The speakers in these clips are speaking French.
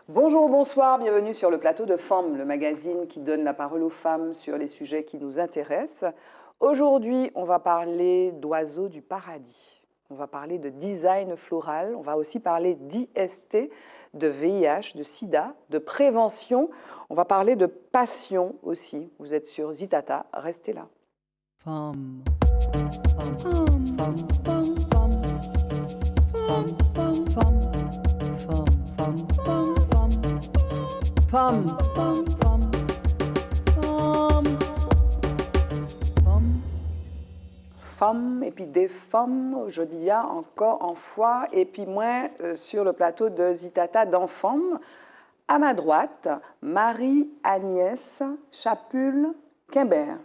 Bonjour, bonsoir, bienvenue sur le plateau de Femmes, le magazine qui donne la parole aux femmes sur les sujets qui nous intéressent. Aujourd'hui, on va parler d'oiseaux du paradis. On va parler de design floral, on va aussi parler d'IST, de VIH, de sida, de prévention. On va parler de passion aussi. Vous êtes sur Zitata, restez là. Femme. Femme. Femme. Femme. Femme. Femme. Femme. Femme. Femme. Femme. Femme. Femme. Femme. Femmes et puis des femmes, aujourd'hui il y a encore en fois, et puis moi sur le plateau de Zitata d'enfants. À ma droite, Marie-Agnès Chapul-Quimbert.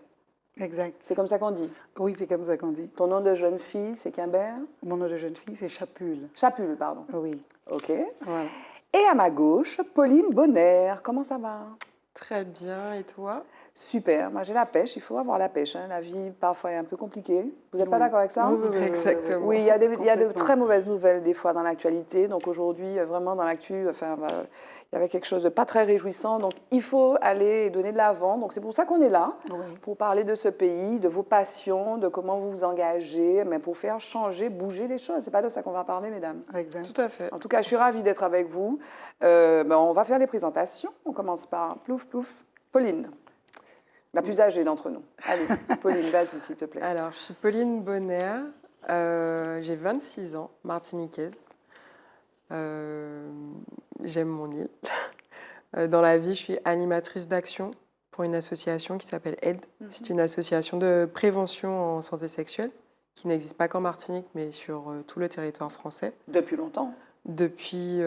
Exact. C'est comme ça qu'on dit? Oui, c'est comme ça qu'on dit. Ton nom de jeune fille, c'est Quimbert? Mon nom de jeune fille, c'est Chapul. Chapul, pardon. Oui. Ok. Voilà. Et à ma gauche, Pauline Bonner. Comment ça va? Très bien, et toi? Super. Moi, j'ai la pêche. Il faut avoir la pêche. Hein. La vie, parfois, est un peu compliquée. Vous n'êtes pas Oui. d'accord avec ça? Oui. Exactement. Oui, il y a de Complètement. très mauvaises nouvelles des fois dans l'actualité. Donc aujourd'hui, vraiment dans l'actu, enfin, il y avait quelque chose de pas très réjouissant. Donc il faut aller donner de l'avant. Donc c'est pour ça qu'on est là, Oui. pour parler de ce pays, de vos passions, de comment vous vous engagez, mais pour faire changer, bouger les choses. C'est pas de ça qu'on va parler, mesdames. Exact. Tout à fait. En tout cas, je suis ravie d'être avec vous. On va faire les présentations. On commence par plouf, plouf. Pauline, la plus âgée d'entre nous. Allez, Pauline, vas-y, s'il te plaît. Alors, je suis Pauline Bonner, j'ai 26 ans, martiniquaise. J'aime mon île. Dans la vie, je suis animatrice d'action pour une association qui s'appelle AID. C'est une association de prévention en santé sexuelle qui n'existe pas qu'en Martinique, mais sur tout le territoire français. Depuis longtemps. Depuis...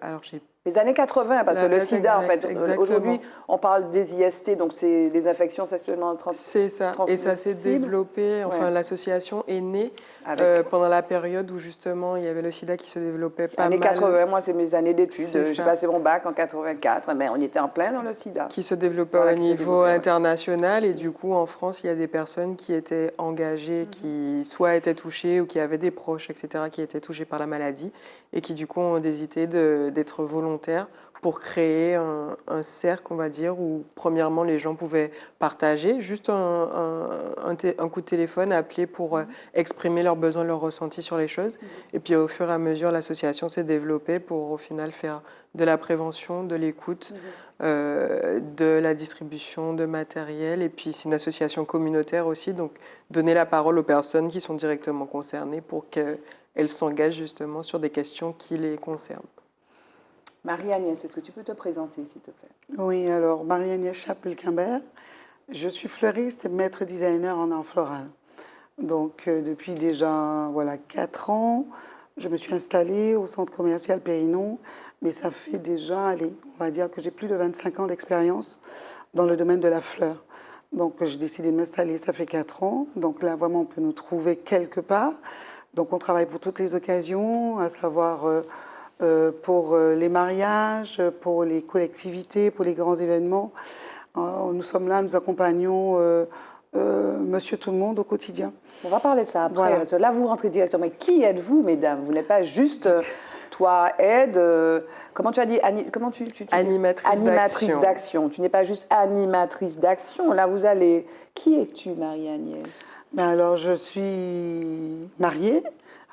alors, j'ai Les années 80, parce que La le date sida, en fait, exactement. aujourd'hui, on parle des IST, donc c'est les infections sexuellement C'est ça, et ça s'est transmissibles. développé, enfin Ouais. l'association est née Avec pendant la période où justement il y avait le sida qui se développait pas années mal. 80, moi c'est mes années d'études, C'est j'ai ça. passé mon bac en 84, mais on était en plein dans le sida. Qui se développait Voilà, au qui se niveau développait, ouais. international, et du coup en France il y a des personnes qui étaient engagées, qui soit étaient touchées ou qui avaient des proches, etc., qui étaient touchés par la maladie et qui du coup ont décidé d'être volontaires pour créer un cercle, on va dire, où premièrement les gens pouvaient partager, juste un coup de téléphone, appeler pour exprimer leurs besoins, leurs ressentis sur les choses. Et puis au fur et à mesure, l'association s'est développée pour au final faire de la prévention, de l'écoute, de la distribution de matériel. Et puis c'est une association communautaire aussi, donc donner la parole aux personnes qui sont directement concernées pour qu'elles s'engagent justement sur des questions qui les concernent. Marie-Agnès, est-ce que tu peux te présenter, s'il te plaît? Oui, alors, Marie-Agnès Chapul-Quimbert. Je suis fleuriste et maître designer en art floral. Donc, depuis déjà 4 ans, je me suis installée au centre commercial Périnon, mais ça fait déjà, allez, on va dire que j'ai plus de 25 ans d'expérience dans le domaine de la fleur. Donc, j'ai décidé de m'installer, ça fait 4 ans. Donc là, vraiment, on peut nous trouver quelque part. Donc, on travaille pour toutes les occasions, à savoir pour les mariages, pour les collectivités, pour les grands événements. Nous sommes là, nous accompagnons Monsieur Tout-le-Monde au quotidien. On va parler de ça après, Voilà. parce que là vous rentrez directement. Mais qui êtes-vous, mesdames? Vous n'êtes pas juste, toi, aide, comment tu as dit, comment tu dis? Animatrice d'action. Tu n'es pas juste animatrice d'action. Là, vous allez. Qui es-tu, Marie-Agnès? Ben alors, je suis mariée.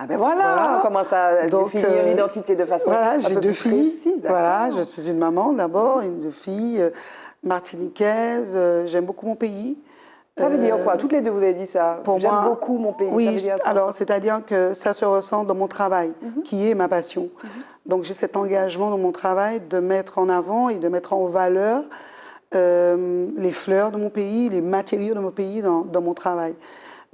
Ah ben voilà, on commence à Donc, définir l'identité de façon Voilà, un j'ai peu 2 plus filles. précise. Voilà, d'accord. je suis une maman d'abord, une 2 filles, martiniquaise. J'aime beaucoup mon pays. Ça veut dire quoi? Toutes les deux, vous avez dit ça. Pour J'aime moi, beaucoup mon pays. Oui, Ça veut dire quoi? alors c'est-à-dire que ça se ressent dans mon travail, qui est ma passion. Donc j'ai cet engagement dans mon travail de mettre en avant et de mettre en valeur les fleurs de mon pays, les matériaux de mon pays dans mon travail.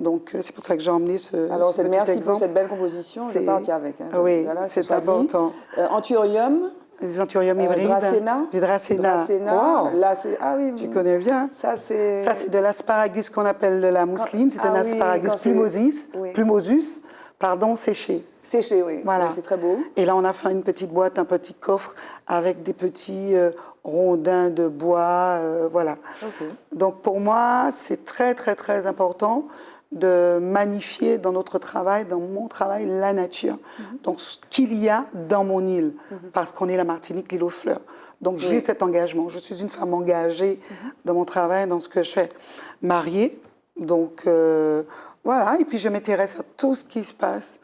Donc c'est pour ça que j'ai emmené Alors, ce petit merci exemple. pour cette belle composition. Je C'est- partir avec. Hein. Oui, Voilà, que ce c'est soit dit. important. Anthurium, Les anthuriums hybrides. Dracena. Du Dracena. Wow. Là, c'est... Ah oui. Tu connais bien. Ça, c'est... Ça, c'est de l'asparagus qu'on appelle de la mousseline. C'est Ah un oui, asparagus quand c'est- oui. plumosus, séché. Séché, oui. Voilà. Oui, c'est très beau. Et là, on a fait une petite boîte, un petit coffre avec des petits rondins de bois. Voilà. Ok. Donc, pour moi, c'est très, très, très important de magnifier dans notre travail, dans mon travail, la nature. Donc, ce qu'il y a dans mon île, parce qu'on est la Martinique, l'île aux fleurs. Donc, j'ai cet engagement. Je suis une femme engagée dans mon travail, dans ce que je fais. Mariée, donc voilà. Et puis, je m'intéresse à tout ce qui se passe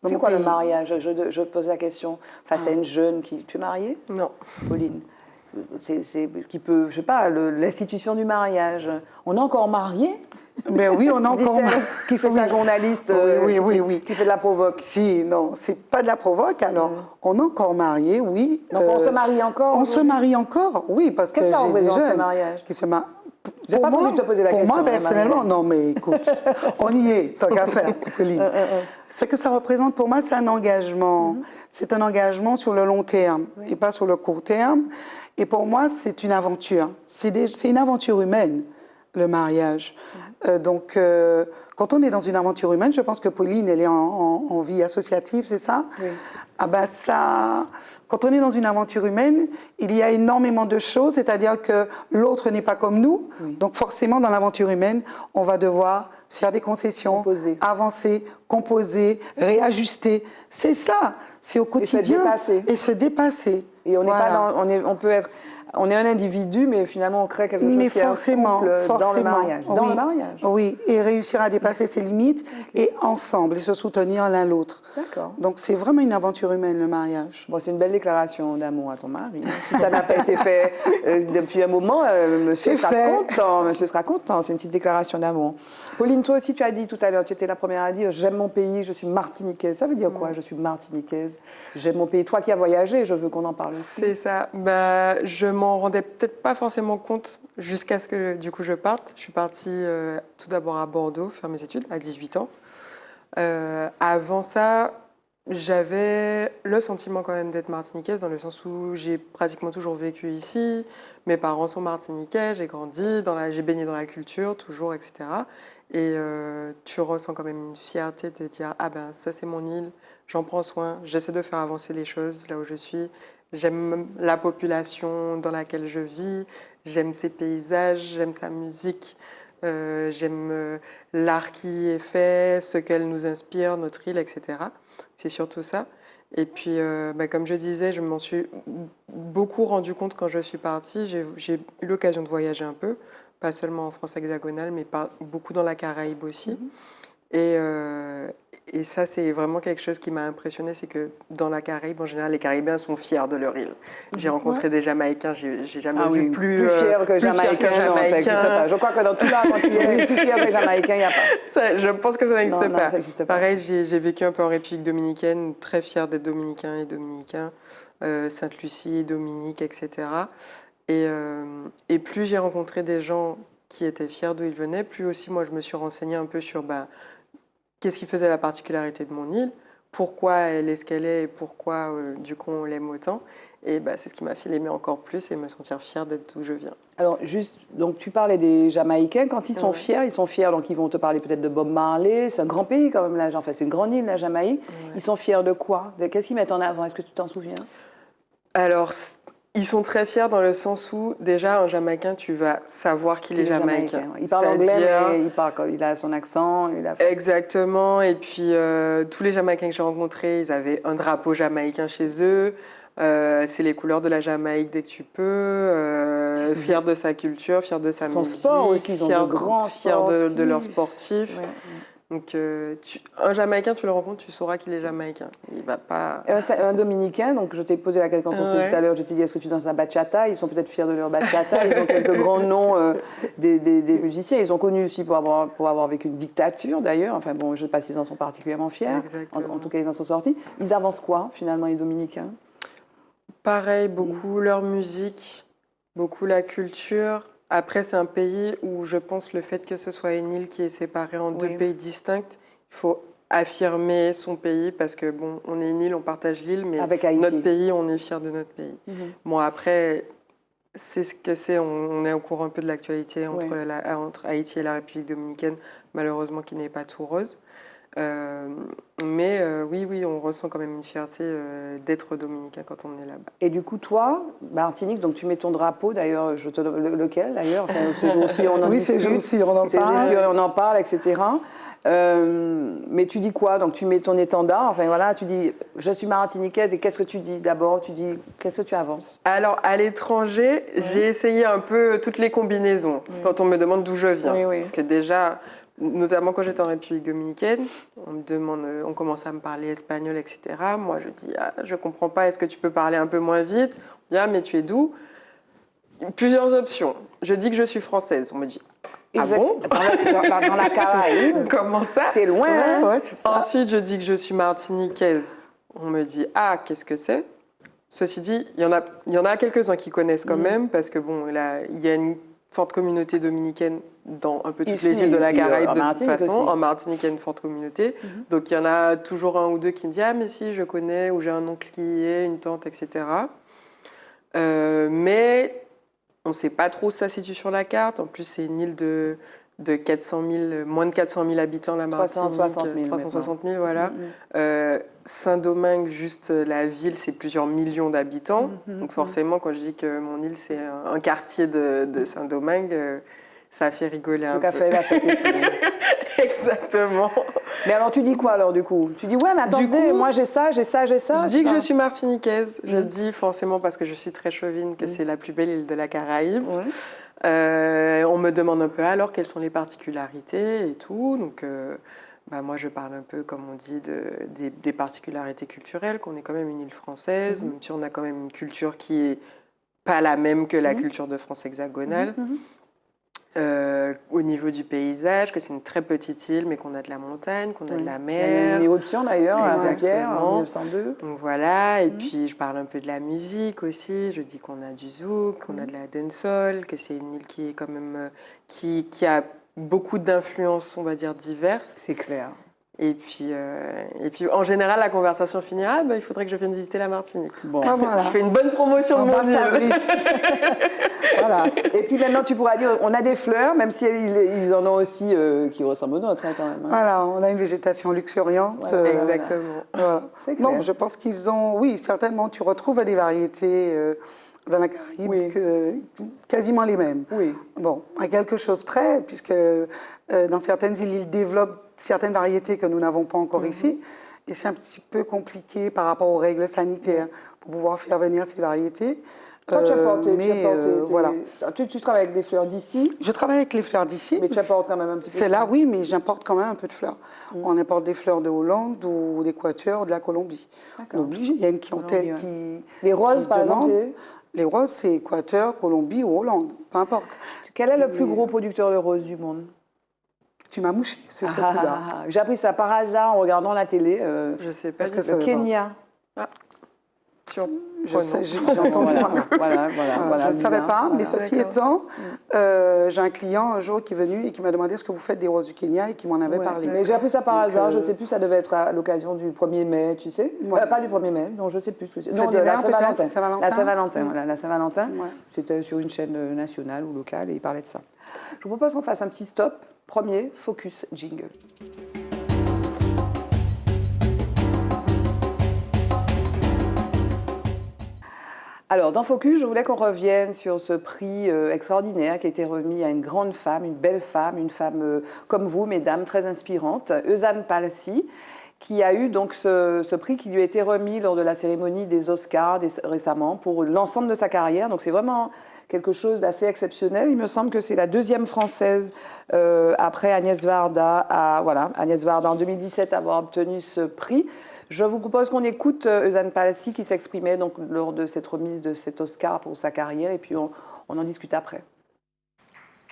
dans C'est mon quoi pays. le mariage? Je pose la question face à une jeune qui... Tu es mariée, Non. Pauline? Qui peut, je sais pas, l'institution du mariage. On est encore mariés? Mais oui, on a encore... Dit-elle, qui fait sa journaliste, Oui. qui fait de la provoque. Si, non, c'est pas de la provoque. Alors, on est encore mariés, oui. Donc on se marie encore? On se marie encore, oui, parce que Qu'est-ce que ça j'ai des représente, le jeunes mariage? qui se marient. J'ai pas voulu te poser la question, Pour moi, hein, personnellement, Marie-Alice. non, mais écoute, on y est, tant qu'à faire, Pauline. Ce que ça représente pour moi, c'est un engagement. C'est un engagement sur le long terme et pas sur le court terme. Et pour moi, c'est une aventure. C'est une aventure humaine, le mariage. Donc, quand on est dans une aventure humaine, je pense que Pauline, elle est en vie associative, c'est ça? Oui. Ah ben ça, quand on est dans une aventure humaine, il y a énormément de choses, c'est-à-dire que l'autre n'est pas comme nous. Donc forcément, dans l'aventure humaine, on va devoir faire des concessions, Composer. avancer, composer, réajuster. C'est ça, c'est au quotidien. dépasser. Et se dépasser. Et on n'est Voilà. pas on peut être, on est un individu, mais finalement on crée quelque chose Mais qui est un forcément, couple forcément. dans le mariage. Dans Oui. le mariage. Oui, et réussir à dépasser ses limites et ensemble, et se soutenir l'un l'autre. D'accord. Donc c'est vraiment une aventure humaine, le mariage. Bon, c'est une belle déclaration d'amour à ton mari. Si ça n'a pas été fait depuis un moment, monsieur C'est sera fait. content. Monsieur sera content. C'est une petite déclaration d'amour. Pauline, toi aussi, tu as dit tout à l'heure, tu étais la première à dire j'aime mon pays, je suis martiniquaise. Ça veut dire quoi? Je suis martiniquaise. J'aime mon pays. Toi qui as voyagé, je veux qu'on en parle aussi. C'est ça. Bah, je m'en rendais peut-être pas forcément compte jusqu'à ce que du coup je parte. Je suis partie tout d'abord à Bordeaux faire mes études à 18 ans. Avant ça, j'avais le sentiment quand même d'être martiniquaise dans le sens où j'ai pratiquement toujours vécu ici. Mes parents sont martiniquais, j'ai grandi, j'ai baigné dans la culture toujours, etc. Et tu ressens quand même une fierté de dire ah ben ça c'est mon île, j'en prends soin, j'essaie de faire avancer les choses là où je suis. J'aime la population dans laquelle je vis, j'aime ses paysages, j'aime sa musique, j'aime l'art qui est fait, ce qu'elle nous inspire, notre île, etc. C'est surtout ça. Et puis, comme je disais, je m'en suis beaucoup rendu compte quand je suis partie. J'ai eu l'occasion de voyager un peu, pas seulement en France hexagonale, mais beaucoup dans la Caraïbe aussi. Et ça, c'est vraiment quelque chose qui m'a impressionnée, c'est que dans la Caraïbe, en général, les Caribéens sont fiers de leur île. J'ai rencontré des Jamaïcains, j'ai jamais vu plus fier que Jamaïcain, non, ça n'existe pas. Je crois que dans tout là, quand il est plus fier que Jamaïcain, il n'y a pas. Ça, je pense que ça n'existe Non, pas. ça n'existe pas. Pareil, j'ai vécu un peu en République dominicaine, très fière d'être dominicain et dominicain, Sainte-Lucie, Dominique, etc. Et plus j'ai rencontré des gens qui étaient fiers d'où ils venaient, plus aussi moi je me suis renseignée un peu sur qu'est-ce qui faisait la particularité de mon île, pourquoi elle est ce qu'elle est et pourquoi du coup on l'aime autant. Et c'est ce qui m'a fait l'aimer encore plus et me sentir fière d'être d'où je viens. Alors, juste, donc tu parlais des Jamaïcains. Quand ils sont fiers, donc ils vont te parler peut-être de Bob Marley. C'est un grand pays quand même, là. Enfin, c'est une grande île, la Jamaïque. Ouais. Ils sont fiers de quoi? Qu'est-ce qu'ils mettent en avant? Est-ce que tu t'en souviens? Alors, ils sont très fiers dans le sens où, déjà, un Jamaïcain, tu vas savoir qu'il est Jamaïcain. Il parle anglais, C'est-à-dire- mais il a son accent. Exactement. Et puis, tous les Jamaïcains que j'ai rencontrés, ils avaient un drapeau jamaïcain chez eux. C'est les couleurs de la Jamaïque dès que tu peux. Fiers de sa culture, fiers de sa Son musique. sport aussi, ils ont de grands fiers de leurs sportifs. Ouais. Donc, un Jamaïcain, tu le rencontres, tu sauras qu'il est Jamaïcain. Il va pas... Un Dominicain, donc je t'ai posé la question quand on s'est dit tout à l'heure, je t'ai dit est-ce que tu danses la bachata? Ils sont peut-être fiers de leur bachata, ils ont quelques grands noms des musiciens, ils sont connus aussi pour avoir vécu une dictature d'ailleurs, enfin bon, je ne sais pas s'ils en sont particulièrement fiers, en tout cas ils en sont sortis. Ils avancent quoi finalement les Dominicains? Pareil, beaucoup leur musique, beaucoup la culture. Après, c'est un pays où je pense le fait que ce soit une île qui est séparée en deux pays distincts, il faut affirmer son pays parce que bon, on est une île, on partage l'île, mais Avec Haïti. notre pays, on est fier de notre pays. Bon, après, c'est ce que c'est, on est au courant un peu de l'actualité entre Haïti et la République dominicaine, malheureusement qui n'est pas tout rose. Mais oui, on ressent quand même une fierté d'être dominicain quand on est là-bas. Et du coup, toi, Martinique, donc tu mets ton drapeau, d'ailleurs, je te lequel d'ailleurs, enfin, ces jours-ci, on en Oui, discute. ces jours-ci, on en parle. On en parle, etc. Mais tu dis quoi? Donc tu mets ton étendard, enfin voilà, tu dis je suis martiniquaise et qu'est-ce que tu dis d'abord? Tu dis qu'est-ce que tu avances? Alors, à l'étranger, j'ai essayé un peu toutes les combinaisons quand on me demande d'où je viens. Oui, oui. Parce que déjà, notamment quand j'étais en République dominicaine, on commence à me parler espagnol, etc. Moi, je dis, je comprends pas, est-ce que tu peux parler un peu moins vite? On dit, mais tu es d'où? Plusieurs options. Je dis que je suis française. On me dit, bon? Dans la Caraïbe. Comment ça? C'est loin, hein? Ouais, c'est ça. Ensuite, je dis que je suis martiniquaise. On me dit, qu'est-ce que c'est? Ceci dit, il y en a quelques-uns qui connaissent quand même, parce que bon, là, il y a une forte communauté dominicaine dans un peu toutes Ici, les îles de la et puis, Caraïbe en de toute Martinique façon. aussi. En Martinique, il y a une forte communauté. Donc il y en a toujours un ou deux qui me disent, mais si, je connais, ou j'ai un oncle qui y est, une tante, etc. Mais on ne sait pas trop où ça se situe sur la carte. En plus, c'est une île de 400 000, moins de 400 000 habitants, la Martinique. 360 000 voilà. Saint-Domingue, juste la ville, c'est plusieurs millions d'habitants. Donc forcément, quand je dis que mon île, c'est un quartier de Saint-Domingue, ça fait rigoler un peu. Donc, la fête. Exactement. Mais alors, tu dis quoi alors du coup? Tu dis ouais, mais attendez, coup, moi j'ai ça. Je dis que je suis martiniquaise. Je dis forcément parce que je suis très chauvine que c'est la plus belle île de la Caraïbe. On me demande un peu alors quelles sont les particularités et tout. Donc moi je parle un peu, comme on dit, des particularités culturelles, qu'on est quand même une île française, même si on a quand même une culture qui est pas la même que la culture de France hexagonale. Au niveau du paysage, que c'est une très petite île, mais qu'on a de la montagne, qu'on a de la mer. Il y a une éruption d'ailleurs à Saint-Pierre en Exactement. 1902. Donc voilà, et puis je parle un peu de la musique aussi. Je dis qu'on a du zouk, qu'on a de la dancehall, que c'est une île qui est quand même qui a beaucoup d'influences, on va dire, diverses. C'est clair. Et puis en général, la conversation finira, il faudrait que je vienne visiter la Martinique. Bon. Voilà. Je fais une bonne promotion de mon île. Ambassadrice. Voilà. Et puis maintenant, tu pourras dire, on a des fleurs, même si ils en ont aussi qui ressemblent aux nôtres quand même. Voilà, on a une végétation luxuriante. Exactement. Voilà. C'est clair. Non, je pense qu'ils ont, oui, certainement, tu retrouves des variétés dans la Caraïbe quasiment les mêmes. Oui. Bon, à quelque chose près, puisque dans certaines îles, ils développent certaines variétés que nous n'avons pas encore ici. Et c'est un petit peu compliqué par rapport aux règles sanitaires pour pouvoir faire venir ces variétés. Toi, tu apportes, voilà. Tu travailles avec des fleurs d'ici, Je travaille avec les fleurs d'ici. mais tu apportes quand même un petit peu. C'est là, oui, mais j'importe quand même un peu de fleurs. On importe des fleurs de Hollande ou d'Équateur ou de la Colombie. On est obligé. Il y a une clientèle qui. Les roses, qui par demande. exemple, Les roses, c'est Équateur, Colombie ou Hollande, peu importe. quel est le plus gros producteur de roses du monde? Tu m'as mouché, c'est ce coup-là. J'ai appris ça par hasard en regardant la télé. Je sais pas. Parce que Le ça va Kenya. Je sais, j'ai entendu. Voilà. Je ne savais bizarre. pas, mais Voilà. ceci étant, j'ai un client un jour qui est venu et qui m'a demandé est-ce que vous faites des roses du Kenya et qui m'en avait Ouais. parlé. Mais j'ai appris ça par Donc, hasard, je ne sais plus, ça devait être à l'occasion du 1er mai, tu sais. Ouais. Pas du 1er mai, non, je ne sais plus ce que c'est. Fête Non, des de la Mères, peut-être, Saint-Valentin. Saint-Valentin. La Saint-Valentin, voilà, la Saint-Valentin. Ouais. C'était sur une chaîne nationale ou locale et il parlait de ça. Je vous propose qu'on fasse un petit stop. Premier, focus, jingle. Alors, dans Focus, je voulais qu'on revienne sur ce prix extraordinaire qui a été remis à une grande femme, une belle femme, une femme comme vous, mesdames, très inspirante, Eusanne Palcy, qui a eu donc ce prix qui lui a été remis lors de la cérémonie des Oscars récemment pour l'ensemble de sa carrière. Donc, c'est vraiment quelque chose d'assez exceptionnel. Il me semble que c'est la deuxième française après Agnès Varda, Agnès Varda en 2017 avoir obtenu ce prix. Je vous propose qu'on écoute Eusanne Palcy qui s'exprimait donc lors de cette remise de cet Oscar pour sa carrière et puis on en discute après.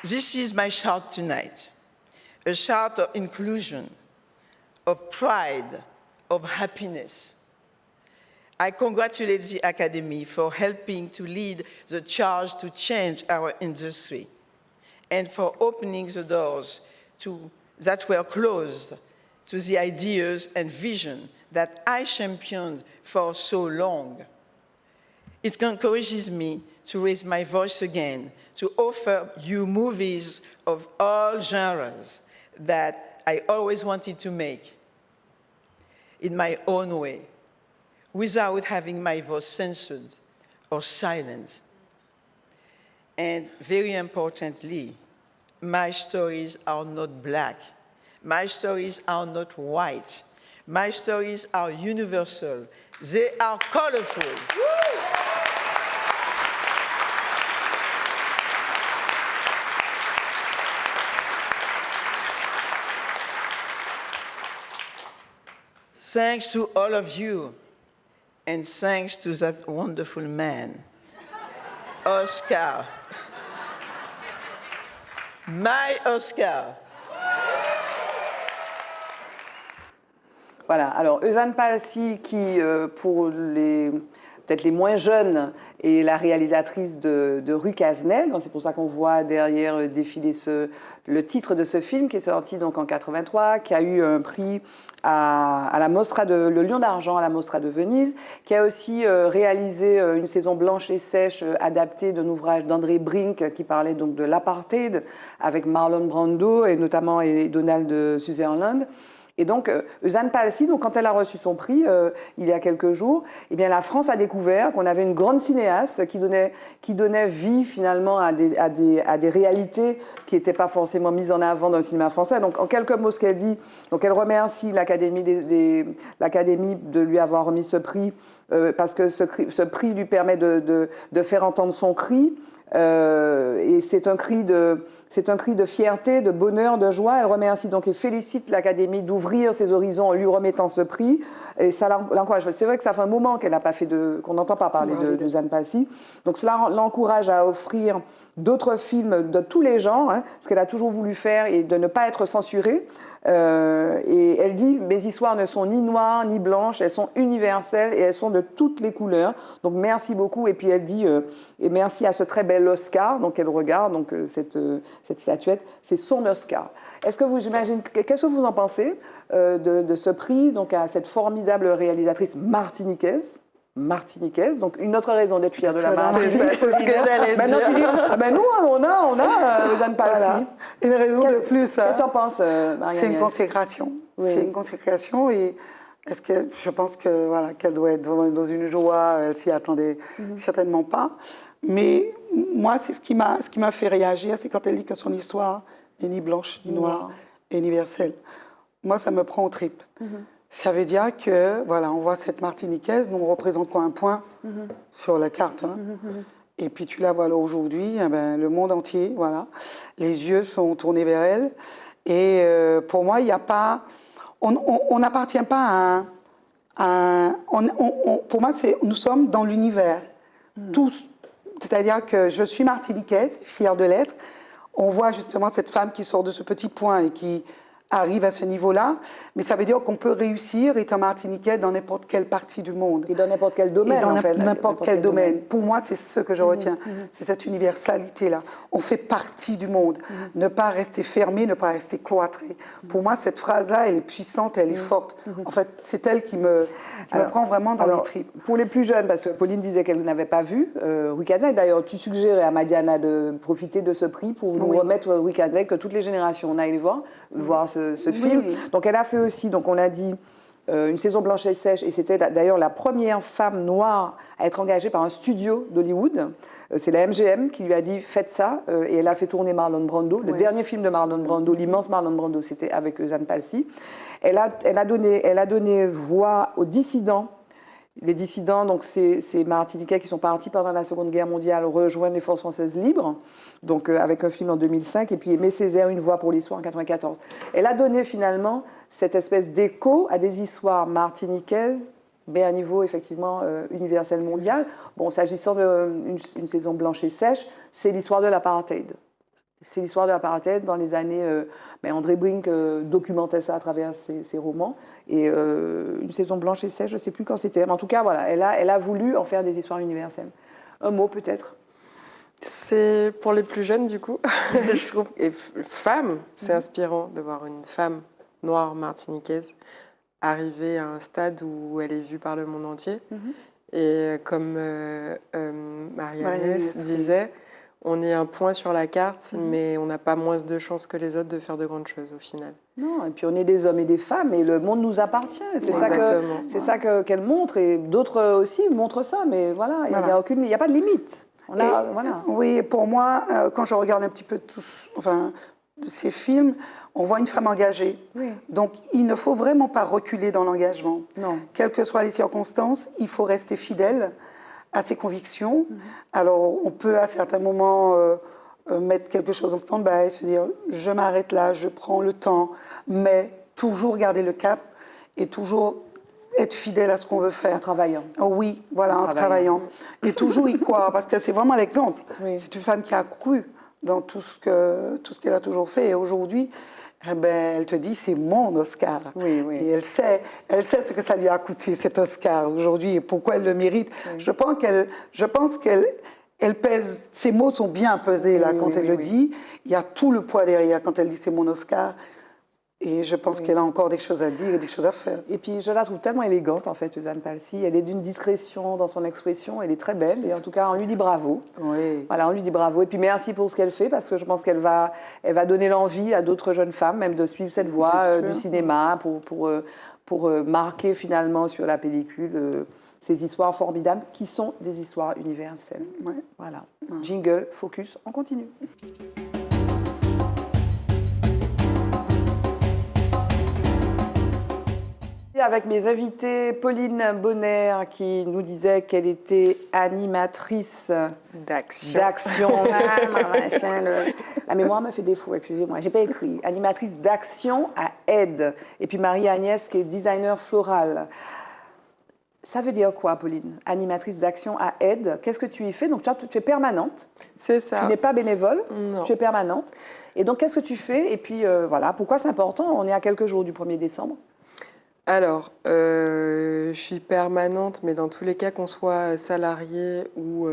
This is my shout tonight, a shout of inclusion, of pride, of happiness. I congratulate the Academy for helping to lead the charge to change our industry and for opening the doors that were closed to the ideas and vision that I championed for so long. It encourages me to raise my voice again, to offer you movies of all genres that I always wanted to make in my own way, without having my voice censored or silenced. And very importantly, my stories are not black. My stories are not white. My stories are universal. They are colorful. Thanks to all of you, and thanks to that wonderful man, Oscar. My Oscar. Voilà, alors Eusanne Palcy, qui pour peut-être les moins jeunes, est la réalisatrice de Rue Cazenègre. C'est pour ça qu'on voit derrière défiler le titre de ce film qui est sorti donc en 83, qui a eu un prix à la Mostra le Lion d'Argent à la Mostra de Venise, qui a aussi réalisé Une saison blanche et sèche adaptée d'un ouvrage d'André Brink qui parlait donc de l'apartheid avec Marlon Brando et notamment Donald Sutherland. Et donc, Eusanne Palcy, donc, quand elle a reçu son prix, il y a quelques jours, eh bien, la France a découvert qu'on avait une grande cinéaste qui donnait vie, finalement, à des réalités qui n'étaient pas forcément mises en avant dans le cinéma français. Donc, en quelques mots, ce qu'elle dit, donc, elle remercie l'Académie de lui avoir remis ce prix, parce que ce prix lui permet de faire entendre son cri. Et c'est un cri de fierté, de bonheur, de joie. Elle remercie donc et félicite l'Académie d'ouvrir ses horizons en lui remettant ce prix. Et ça l'encourage. C'est vrai que ça fait un moment qu'elle n'a pas fait qu'on n'entend pas parler de Eusanne Palcy. Donc cela l'encourage à offrir d'autres films de tous les genres, hein, ce qu'elle a toujours voulu faire et de ne pas être censurée. Et elle dit « Mes histoires ne sont ni noires ni blanches, elles sont universelles et elles sont de toutes les couleurs. » Donc merci beaucoup. Et puis elle dit et merci à ce très bel Oscar. Donc elle regarde donc cette statuette, c'est son Oscar. Qu'est-ce que vous en pensez de ce prix donc à cette formidable réalisatrice martiniquaise? Donc une autre raison d'être fière de la Martinique. C'est ce que j'allais dire. Nous, on a Eusanne Palcy. Voilà. Une raison de plus. Qu'est-ce que tu en penses, Marianne? C'est une consécration. Oui. C'est une consécration et je pense que voilà qu'elle doit être dans une joie. Elle s'y attendait certainement pas. Mais moi, c'est ce qui m'a fait réagir, c'est quand elle dit que son histoire n'est ni blanche ni noire, universelle. Moi, ça me prend aux tripes. Ça veut dire que, voilà, on voit cette Martiniquaise, nous on représente quoi, un point sur la carte. Hein. Et puis tu la vois là aujourd'hui, eh ben, le monde entier, voilà. Les yeux sont tournés vers elle. Et pour moi, il n'y a pas... On n'appartient pas pour moi, nous sommes dans l'univers. Tous. C'est-à-dire que je suis martiniquaise, fière de l'être. On voit justement cette femme qui sort de ce petit point et qui arrive à ce niveau-là, mais ça veut dire qu'on peut réussir étant martiniquais dans n'importe quelle partie du monde. Et dans n'importe quel domaine, et dans en fait. N'importe quel domaine. Pour moi, c'est ce que je retiens. C'est cette universalité-là. On fait partie du monde. Ne pas rester fermé, ne pas rester cloîtré. Pour moi, cette phrase-là, elle est puissante, elle est forte. En fait, c'est elle qui me prend vraiment dans les tripes. Pour les plus jeunes, parce que Pauline disait qu'elle n'avait pas vu Rue Cazenègre, d'ailleurs, tu suggérais à Madiana de profiter de ce prix pour nous remettre Rue Cazenègre, que toutes les générations, on aille voir ce film. Donc elle a fait aussi, donc on a dit, Une saison blanche et sèche, et c'était d'ailleurs la première femme noire à être engagée par un studio d'Hollywood. C'est la MGM qui lui a dit « faites ça », et elle a fait tourner Marlon Brando. Le dernier film de Marlon Brando, l'immense Marlon Brando, c'était avec Eusanne Palcy. Elle a donné voix aux dissidents. Les dissidents, donc ces Martiniquais qui sont partis pendant la Seconde Guerre mondiale rejoindre les forces françaises libres, donc avec un film en 2005, et puis Aimé Césaire, Une voix pour l'histoire en 1994. Elle a donné finalement cette espèce d'écho à des histoires martiniquaises, mais à un niveau effectivement universel mondial. Bon, s'agissant d'une saison blanche et sèche, c'est l'histoire de l'apartheid. C'est l'histoire de l'apartheid dans les années... André Brink documentait ça à travers ses romans. Et Une saison blanche et sèche, je ne sais plus quand c'était. Mais en tout cas, voilà, elle a voulu en faire des histoires universelles. Un mot peut-être? C'est pour les plus jeunes, du coup. Je trouve, et femme, c'est inspirant de voir une femme noire martiniquaise arriver à un stade où elle est vue par le monde entier. Et comme Marie-Agnès disait, on est un point sur la carte, mais on n'a pas moins de chances que les autres de faire de grandes choses au final. Non, et puis on est des hommes et des femmes, et le monde nous appartient. C'est ça qu'elle montre, et d'autres aussi montrent ça, mais voilà, il n'y a pas de limite. Oui, pour moi, quand je regarde un petit peu ces films, on voit une femme engagée. Oui. Donc, il ne faut vraiment pas reculer dans l'engagement. Non. Quelles que soient les circonstances, il faut rester fidèle à ses convictions. Alors, on peut à certains moments mettre quelque chose en stand-by, se dire je m'arrête là, je prends le temps, mais toujours garder le cap et toujours être fidèle à ce qu'on veut faire. En travaillant. Oh oui, voilà, en travaillant. Et toujours y croire, parce que c'est vraiment l'exemple. Oui. C'est une femme qui a cru dans tout ce qu'elle a toujours fait. Et aujourd'hui, eh ben, elle te dit, c'est mon Oscar. Oui, oui. Et elle sait ce que ça lui a coûté, cet Oscar, aujourd'hui, et pourquoi elle le mérite. Oui. Je pense qu'elle pèse, ses mots sont bien pesés là, Oui, quand oui, elle oui, le oui. dit. Il y a tout le poids derrière quand elle dit c'est mon Oscar. Et je pense qu'elle a encore des choses à dire et des choses à faire. Et puis, je la trouve tellement élégante, en fait, Suzanne Palcy. Elle est d'une discrétion dans son expression. Elle est très belle. Et en tout cas, on lui dit bravo. Oui. Voilà, on lui dit bravo. Et puis, merci pour ce qu'elle fait, parce que je pense qu'elle va donner l'envie à d'autres jeunes femmes, même de suivre cette voie C'est sûr. du cinéma pour marquer, finalement, sur la pellicule ces histoires formidables qui sont des histoires universelles. Ouais. Voilà. Jingle, focus, on continue. Avec mes invités, Pauline Bonner qui nous disait qu'elle était animatrice d'action. La mémoire me fait défaut, excusez-moi, j'ai pas écrit. Animatrice d'action à Aide. Et puis Marie-Agnès qui est designer floral. Ça veut dire quoi, Pauline? Animatrice d'action à Aide. Qu'est-ce que tu y fais? Donc toi, tu es permanente. C'est ça. Tu n'es pas bénévole. Non. Tu es permanente. Et donc qu'est-ce que tu fais? Et puis voilà, pourquoi c'est important? On est à quelques jours du 1er décembre. Alors, je suis permanente, mais dans tous les cas, qu'on soit salarié ou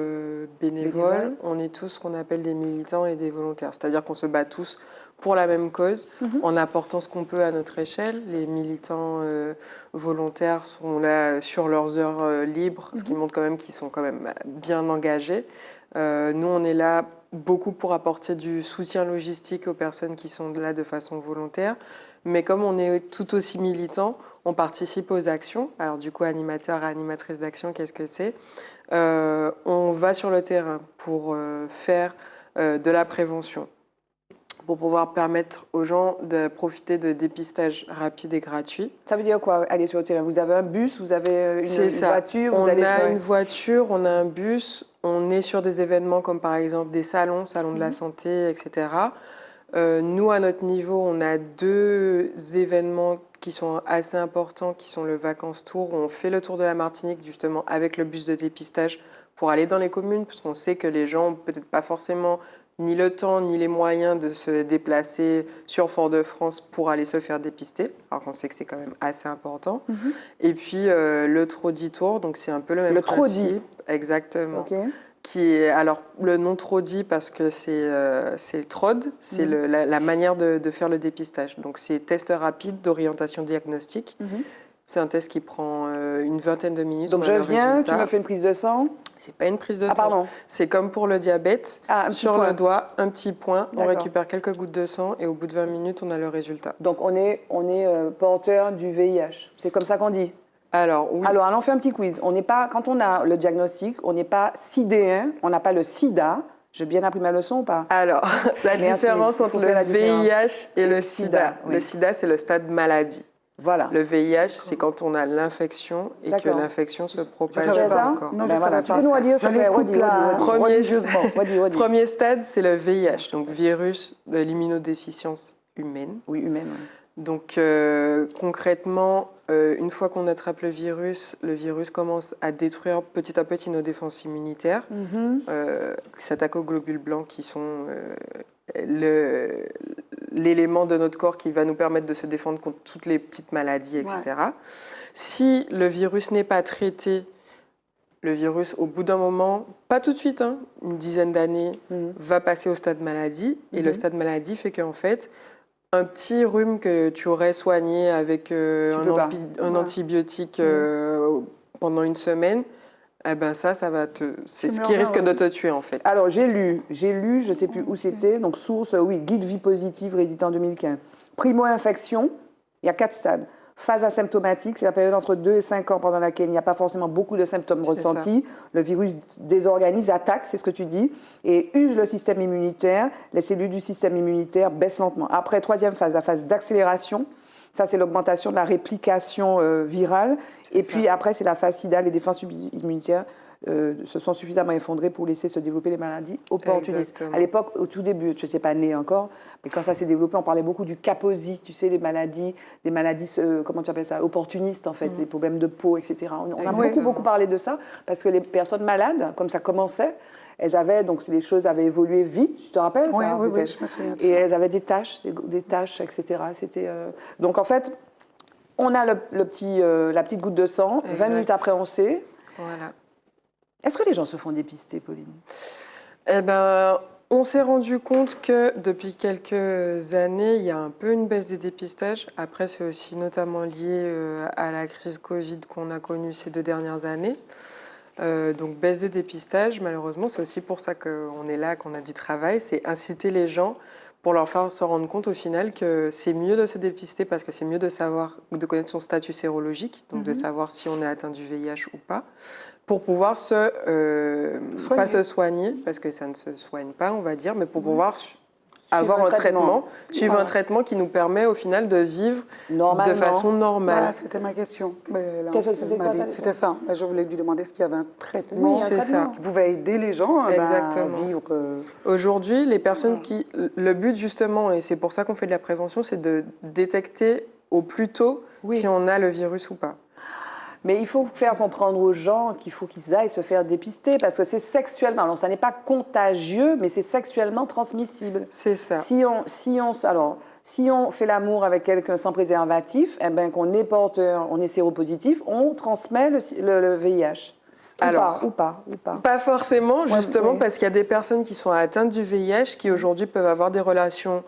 bénévole, on est tous ce qu'on appelle des militants et des volontaires. C'est-à-dire qu'on se bat tous pour la même cause, en apportant ce qu'on peut à notre échelle. Les militants volontaires sont là sur leurs heures libres, ce qui montre quand même qu'ils sont quand même bien engagés. Nous, on est là beaucoup pour apporter du soutien logistique aux personnes qui sont là de façon volontaire. Mais comme on est tout aussi militants, on participe aux actions. Alors du coup, animateur et animatrice d'action, qu'est-ce que c'est? On va sur le terrain pour faire de la prévention, pour pouvoir permettre aux gens de profiter de dépistage rapide et gratuit. Ça veut dire quoi, aller sur le terrain? Vous avez un bus, vous avez une voiture, on vous allez a faire... une voiture, on a un bus, on est sur des événements comme par exemple des salons de la santé, etc. Nous, à notre niveau, on a 2 événements qui sont assez importants, qui sont le Vacances Tour, où on fait le tour de la Martinique, justement, avec le bus de dépistage pour aller dans les communes, parce qu'on sait que les gens n'ont peut-être pas forcément ni le temps, ni les moyens de se déplacer sur Fort-de-France pour aller se faire dépister, alors qu'on sait que c'est quand même assez important. Et puis, le Trodi Tour, donc c'est un peu le même principe. Trodi. Exactement. Ok. Qui est, alors, le nom Trodi parce que c'est le TROD, c'est la manière de faire le dépistage. Donc, c'est test rapide d'orientation diagnostique. C'est un test qui prend une vingtaine de minutes. Donc on a je le viens, résultat. tu me fais une prise de sang. C'est pas une prise de sang. Ah pardon. C'est comme pour le diabète. Ah, un petit sur point. le doigt, un petit point. On D'accord. récupère quelques gouttes de sang et au bout de 20 minutes, on a le résultat. Donc on est porteur du VIH. C'est comme ça qu'on dit. Alors, oui. Alors on fait un petit quiz. On n'est pas, quand on a le diagnostic, on n'est pas sidéen, on n'a pas le sida. J'ai bien appris ma leçon ou pas? Alors, la Merci. différence Il entre faut le faire la différence. VIH et le sida, sida. oui. Le sida, c'est le stade maladie. Voilà. Le VIH, c'est quand on a l'infection et que D'accord. l'infection se propage Ça, dans je C'est savais le ça? pas. corps. Non, Ben je voilà. savais Tu peux nous pas. redire, Je s'il te plaît, l'écoute redis, là, redis. religieusement. Redis. Premier stade, c'est le VIH, donc virus de l'immunodéficience humaine. Oui, humaine. Oui. Donc concrètement, une fois qu'on attrape le virus commence à détruire petit à petit nos défenses immunitaires, qui s'attaquent aux globules blancs qui sont l'élément de notre corps qui va nous permettre de se défendre contre toutes les petites maladies, etc. Ouais. Si le virus n'est pas traité, le virus, au bout d'un moment, pas tout de suite, hein, une dizaine d'années, va passer au stade maladie. Et le stade maladie fait qu'en fait, un petit rhume que tu aurais soigné avec un Ouais. antibiotique pendant une semaine, eh ben c'est Tu ce meurs qui là, risque ouais. de te tuer en fait. Alors j'ai lu, je ne sais plus où c'était, donc source, oui, Guide Vie Positive, réédité en 2015. Primo-infection, il y a 4 stades. Phase asymptomatique, c'est la période entre 2 et 5 ans pendant laquelle il n'y a pas forcément beaucoup de symptômes ressentis. Le virus désorganise, attaque, c'est ce que tu dis, et use le système immunitaire. Les cellules du système immunitaire baissent lentement. Après, troisième phase, la phase d'accélération. Ça, c'est l'augmentation de la réplication virale. Et puis après, c'est la phase SIDA, les défenses immunitaires se sont suffisamment effondrées pour laisser se développer les maladies opportunistes. Exactement. À l'époque, au tout début, je n'étais pas née encore, mais quand ça s'est développé, on parlait beaucoup du Kaposi, tu sais, des maladies comment tu appelles ça, opportunistes en fait, des problèmes de peau, etc. On a beaucoup parlé de ça, parce que les personnes malades, comme ça commençait, elles avaient, donc les choses avaient évolué vite, tu te rappelles Oui, ça, oui, je me souviens de ça. Et elles avaient des taches, etc. Donc en fait, on a la petite goutte de sang, 20 minutes après on sait. Voilà. Est-ce que les gens se font dépister, Pauline? Eh ben, on s'est rendu compte que depuis quelques années, il y a un peu une baisse des dépistages. Après, c'est aussi notamment lié à la crise Covid qu'on a connue ces 2 dernières années. Donc, baisse des dépistages, malheureusement, c'est aussi pour ça qu'on est là, qu'on a du travail, c'est inciter les gens pour leur faire se rendre compte au final que c'est mieux de se dépister parce que c'est mieux de connaître son statut sérologique, donc de savoir si on est atteint du VIH ou pas, pour pouvoir pas se soigner, parce que ça ne se soigne pas, on va dire, mais pour pouvoir avoir un traitement, suivre un traitement qui nous permet au final de vivre de façon normale. Voilà, c'était ma question. C'était ça. Je voulais lui demander s'il y avait un traitement qui pouvait aider les gens à vivre. Aujourd'hui, les personnes le but justement, et c'est pour ça qu'on fait de la prévention, c'est de détecter au plus tôt si on a le virus ou pas. Mais il faut faire comprendre aux gens qu'il faut qu'ils aillent se faire dépister parce que c'est sexuellement, alors ça n'est pas contagieux, mais c'est sexuellement transmissible. C'est ça. Si on fait l'amour avec quelqu'un sans préservatif, eh ben, qu'on est porteur, on est séropositif, on transmet le VIH. Ou pas. Pas forcément, justement, parce qu'il y a des personnes qui sont atteintes du VIH qui aujourd'hui peuvent avoir des relations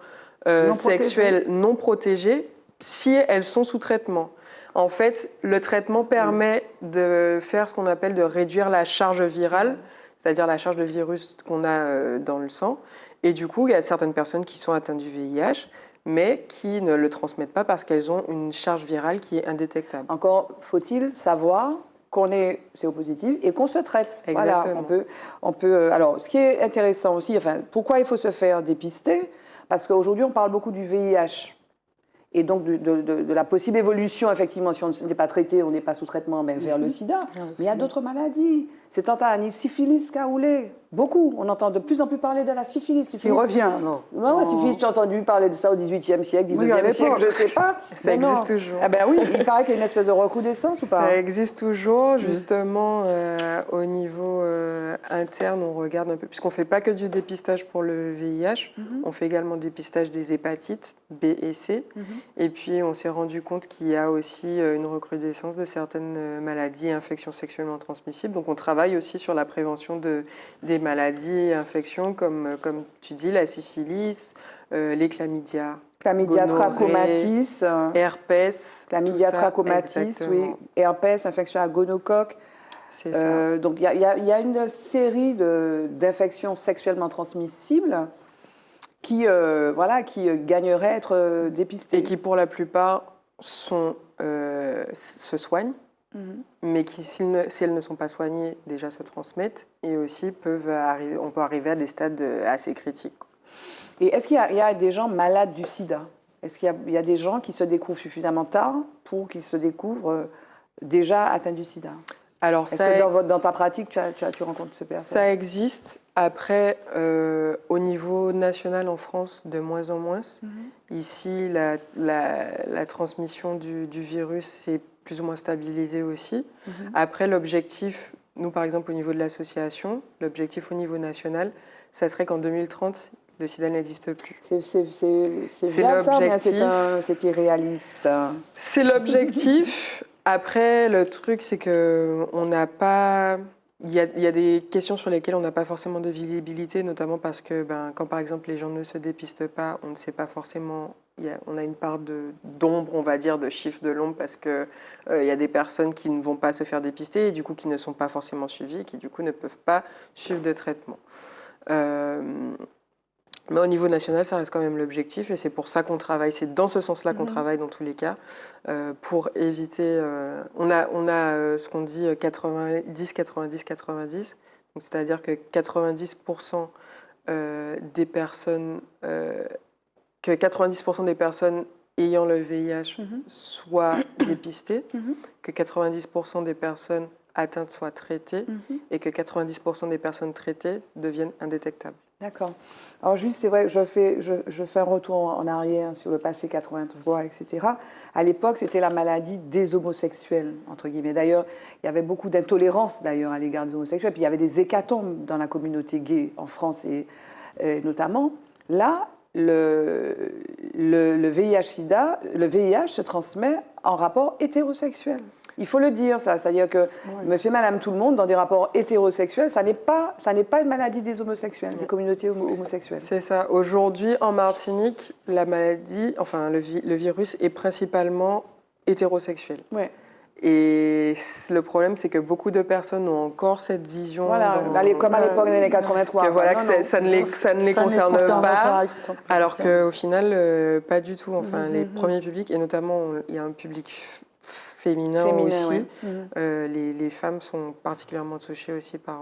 sexuelles non protégées si elles sont sous traitement. En fait, le traitement permet de faire ce qu'on appelle de réduire la charge virale, c'est-à-dire la charge de virus qu'on a dans le sang. Et du coup, il y a certaines personnes qui sont atteintes du VIH, mais qui ne le transmettent pas parce qu'elles ont une charge virale qui est indétectable. Encore faut-il savoir qu'on est séropositif et qu'on se traite. Exactement. Voilà, on peut. Alors, ce qui est intéressant aussi, pourquoi il faut se faire dépister? Parce qu'aujourd'hui, on parle beaucoup du VIH. Et donc de la possible évolution, effectivement, si on n'est pas traité, on n'est pas sous traitement, mais vers le sida. Mais il y a d'autres maladies. C'est tantanis, syphilis, caoulé. Beaucoup. On entend de plus en plus parler de la syphilis. Il revient alors. Non, syphilis, tu as entendu parler de ça au XVIIIe siècle, XIXe siècle, je ne sais pas. Ça existe toujours. Ah ben oui, il paraît qu'il y a une espèce de recrudescence ou pas? Ça existe toujours, justement, au niveau interne, on regarde un peu, puisqu'on ne fait pas que du dépistage pour le VIH, on fait également le dépistage des hépatites B et C, et puis on s'est rendu compte qu'il y a aussi une recrudescence de certaines maladies et infections sexuellement transmissibles, donc on travaille aussi sur la prévention des maladies et infections comme tu dis, la syphilis, les chlamydia. Chlamydia trachomatis. Herpès. Chlamydia trachomatis, oui. Herpès, infection à gonocoque. C'est ça. Donc il y a une série d'infections sexuellement transmissibles qui gagneraient à être dépistées. Et qui pour la plupart se soignent. Mais qui, si elles ne sont pas soignées, déjà se transmettent et aussi on peut arriver à des stades assez critiques. Et est-ce qu'il y a des gens malades du sida? Est-ce qu'il y a des gens qui se découvrent suffisamment tard pour qu'ils se découvrent déjà atteints du sida? Alors, est-ce que dans ta pratique, tu rencontres ce personne? Ça existe. Après, au niveau national en France, de moins en moins. Ici, la transmission du virus, c'est plus ou moins stabilisé aussi. Après, l'objectif, nous par exemple au niveau de l'association, l'objectif au niveau national, ça serait qu'en 2030, le sida n'existe plus. C'est bien ça, mais c'est irréaliste. C'est l'objectif. Après, le truc, c'est qu'on n'a pas... Il y a des questions sur lesquelles on n'a pas forcément de visibilité, notamment parce que quand par exemple les gens ne se dépistent pas, on ne sait pas forcément, on a une part d'ombre, on va dire, de chiffre de l'ombre, parce qu'il y a des personnes qui ne vont pas se faire dépister et du coup qui ne sont pas forcément suivies et qui du coup ne peuvent pas suivre de traitement. Mais au niveau national, ça reste quand même l'objectif et c'est pour ça qu'on travaille. C'est dans ce sens-là qu'on travaille dans tous les cas pour éviter. On a ce qu'on dit 90, 90, 90. Donc, c'est-à-dire que 90% des personnes, que 90% des personnes ayant le VIH soient dépistées, que 90% des personnes atteintes soient traitées et que 90% des personnes traitées deviennent indétectables. D'accord. Alors juste, c'est vrai, je fais un retour en arrière sur le passé 83, etc. À l'époque, c'était la maladie des homosexuels, entre guillemets. D'ailleurs, il y avait beaucoup d'intolérance d'ailleurs à l'égard des homosexuels. Puis il y avait des hécatombes dans la communauté gay en France et notamment. Là, le VIH se transmet en rapport hétérosexuel. Il faut le dire, ça. C'est-à-dire que monsieur, madame, tout le monde, dans des rapports hétérosexuels, ça n'est pas une maladie des homosexuels, des communautés homosexuelles. C'est ça. Aujourd'hui, en Martinique, la maladie, enfin, le virus est principalement hétérosexuel. Ouais. Et le problème, c'est que beaucoup de personnes ont encore cette vision. Voilà, comme à l'époque des années 83. Que voilà, ça ne les concerne pas, alors qu'au final, pas du tout. Enfin, les premiers publics, et notamment, il y a un public féminin aussi. Les femmes sont particulièrement touchées aussi par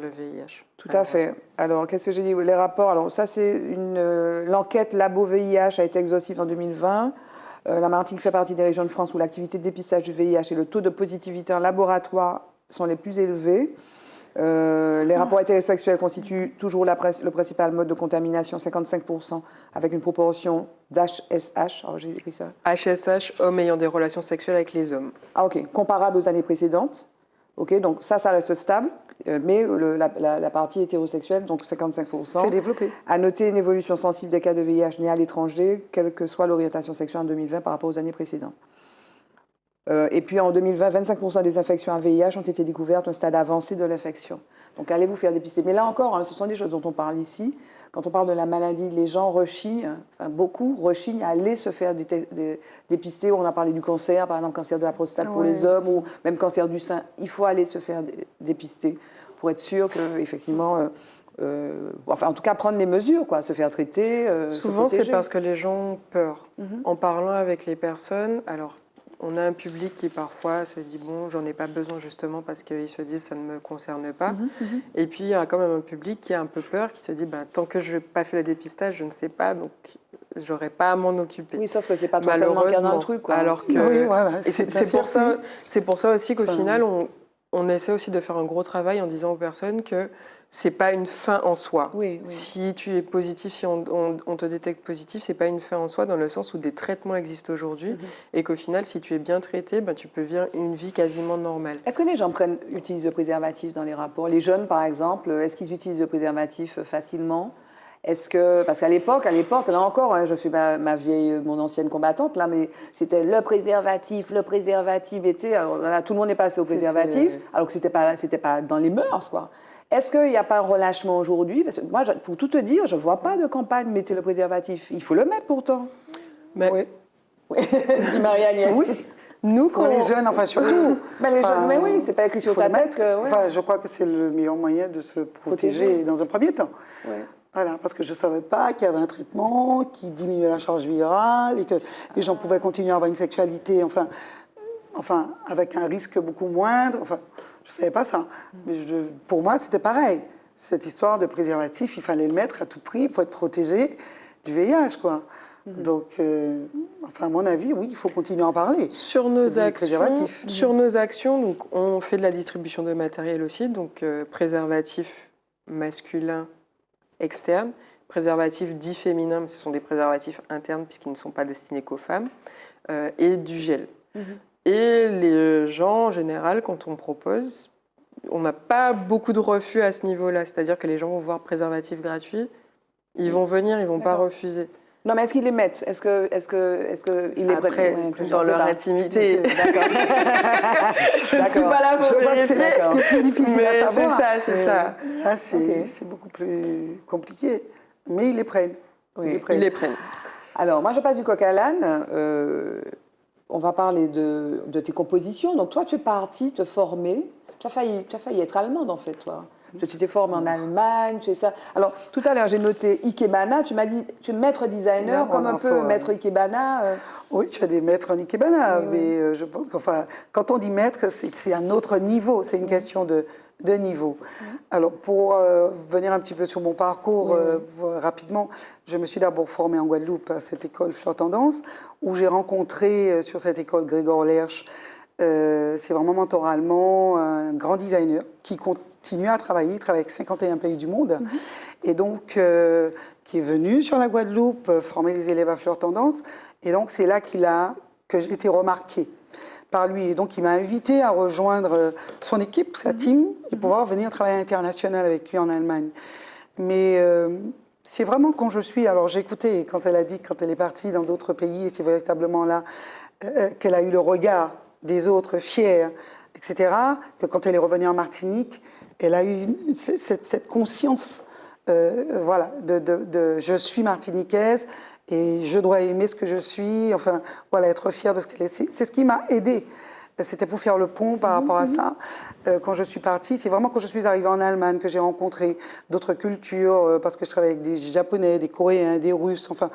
le VIH. Tout à fait. Alors, qu'est-ce que j'ai dit? Les rapports. Alors, ça, c'est l'enquête Labo-VIH a été exhaustive en 2020. La Martinique fait partie des régions de France où l'activité de dépistage du VIH et le taux de positivité en laboratoire sont les plus élevés. Les rapports hétérosexuels constituent toujours le principal mode de contamination, 55%, avec une proportion d'HSH. Alors, j'ai écrit ça. HSH, hommes ayant des relations sexuelles avec les hommes. Ah, ok. Comparable aux années précédentes. Ok, donc ça reste stable. Mais la partie hétérosexuelle, donc 55%. C'est développé. À noter une évolution sensible des cas de VIH nés à l'étranger, quelle que soit l'orientation sexuelle en 2020 par rapport aux années précédentes. Et puis en 2020, 25% des infections à VIH ont été découvertes au stade avancé de l'infection. Donc allez vous faire dépister. Mais là encore, ce sont des choses dont on parle ici. Quand on parle de la maladie, les gens rechignent, beaucoup rechignent à aller se faire dépister. On a parlé du cancer, par exemple, cancer de la prostate pour les hommes, ou même cancer du sein. Il faut aller se faire dépister pour être sûr qu'effectivement, en tout cas, prendre les mesures, quoi, se faire traiter. Souvent, c'est parce que les gens ont peur. En parlant avec les personnes, alors, on a un public qui parfois se dit bon, j'en ai pas besoin justement parce qu'ils se disent ça ne me concerne pas. Et puis il y a quand même un public qui a un peu peur, qui se dit tant que je n'ai pas fait le dépistage, je ne sais pas, donc j'aurai pas à m'en occuper. Oui, sauf que c'est pas toi seulement qui a dans le truc, quoi. Alors que oui, voilà, c'est pour ça aussi qu'au final on essaie aussi de faire un gros travail en disant aux personnes que c'est pas une fin en soi. Oui. Si tu es positif, si on te détecte positif, c'est pas une fin en soi dans le sens où des traitements existent aujourd'hui et qu'au final, si tu es bien traité, tu peux vivre une vie quasiment normale. Est-ce que les gens utilisent le préservatif dans les rapports? Les jeunes, par exemple, est-ce qu'ils utilisent le préservatif facilement? Parce qu'à l'époque, là encore, je fais mon ancienne combattante, là, mais c'était le préservatif, et tout le monde est passé au préservatif, alors que c'était pas dans les mœurs, quoi. Est-ce qu'il n'y a pas un relâchement aujourd'hui? Parce que moi, pour tout te dire, je ne vois pas de campagne « Mettez le préservatif ». Il faut le mettre pourtant. Mais... Oui. Dit Marie-Agnès. Oui. Nous, pour les jeunes, enfin surtout. Les jeunes, mais oui, c'est pas écrit sur ta tête. Enfin, je crois que c'est le meilleur moyen de se protéger dans un premier temps. Ouais. Voilà, parce que je ne savais pas qu'il y avait un traitement qui diminuait la charge virale et que les gens pouvaient continuer à avoir une sexualité, enfin, avec un risque beaucoup moindre. Enfin, je ne savais pas ça. Mais pour moi, c'était pareil. Cette histoire de préservatif, il fallait le mettre à tout prix pour être protégé du VIH, quoi. Donc, à mon avis, oui, il faut continuer à en parler. Sur nos actions, donc, on fait de la distribution de matériel aussi, donc préservatif masculin externe, préservatifs dits féminins, mais ce sont des préservatifs internes puisqu'ils ne sont pas destinés qu'aux femmes, et du gel. Et les gens, en général, quand on propose, on n'a pas beaucoup de refus à ce niveau-là. C'est-à-dire que les gens vont voir préservatif gratuit, ils vont venir, ils ne vont pas refuser. Non, mais est-ce qu'ils les mettent? Est-ce qu'ils les prennent dans leur intimité? D'accord. Je ne suis pas là pour vérifier. Ce qui est plus difficile à savoir. C'est ça. Là, c'est beaucoup plus compliqué. Mais ils les prennent. Oui. Ils les prennent. Alors, moi, je passe du coq à l'âne. On va parler de tes compositions. Donc, toi, tu es partie te former. Tu as failli être allemande, en fait, toi. Parce que tu t'es formée en Allemagne, tu sais ça. Alors, tout à l'heure, j'ai noté Ikebana. Tu m'as dit, tu es maître designer, comme un peu maître Ikebana. Oui, tu as des maîtres en Ikebana, mais je pense qu'enfin, quand on dit maître, c'est un autre niveau, c'est une question de niveau. Alors, pour venir un petit peu sur mon parcours rapidement, je me suis d'abord formée en Guadeloupe à cette école Fleur Tendance, où j'ai rencontré sur cette école Grégor Lerche. C'est vraiment mentoralement un grand designer qui continue à travailler, il travaille avec 51 pays du monde, et donc qui est venu sur la Guadeloupe former les élèves à Fleur Tendance, et donc c'est là que j'ai été remarquée par lui, et donc il m'a invité à rejoindre son équipe, sa team, et pouvoir venir travailler à l'international avec lui en Allemagne. Mais c'est vraiment quand je suis, alors j'ai écouté quand elle a dit, quand elle est partie dans d'autres pays, et c'est véritablement là qu'elle a eu le regard des autres fiers, etc., que quand elle est revenue en Martinique, elle a eu cette conscience, voilà, de je suis martiniquaise et je dois aimer ce que je suis, enfin, voilà, être fière de ce qu'elle est. C'est ce qui m'a aidée. C'était pour faire le pont par rapport à ça. Quand je suis partie, c'est vraiment quand je suis arrivée en Allemagne que j'ai rencontré d'autres cultures, parce que je travaille avec des Japonais, des Coréens, des Russes, enfin,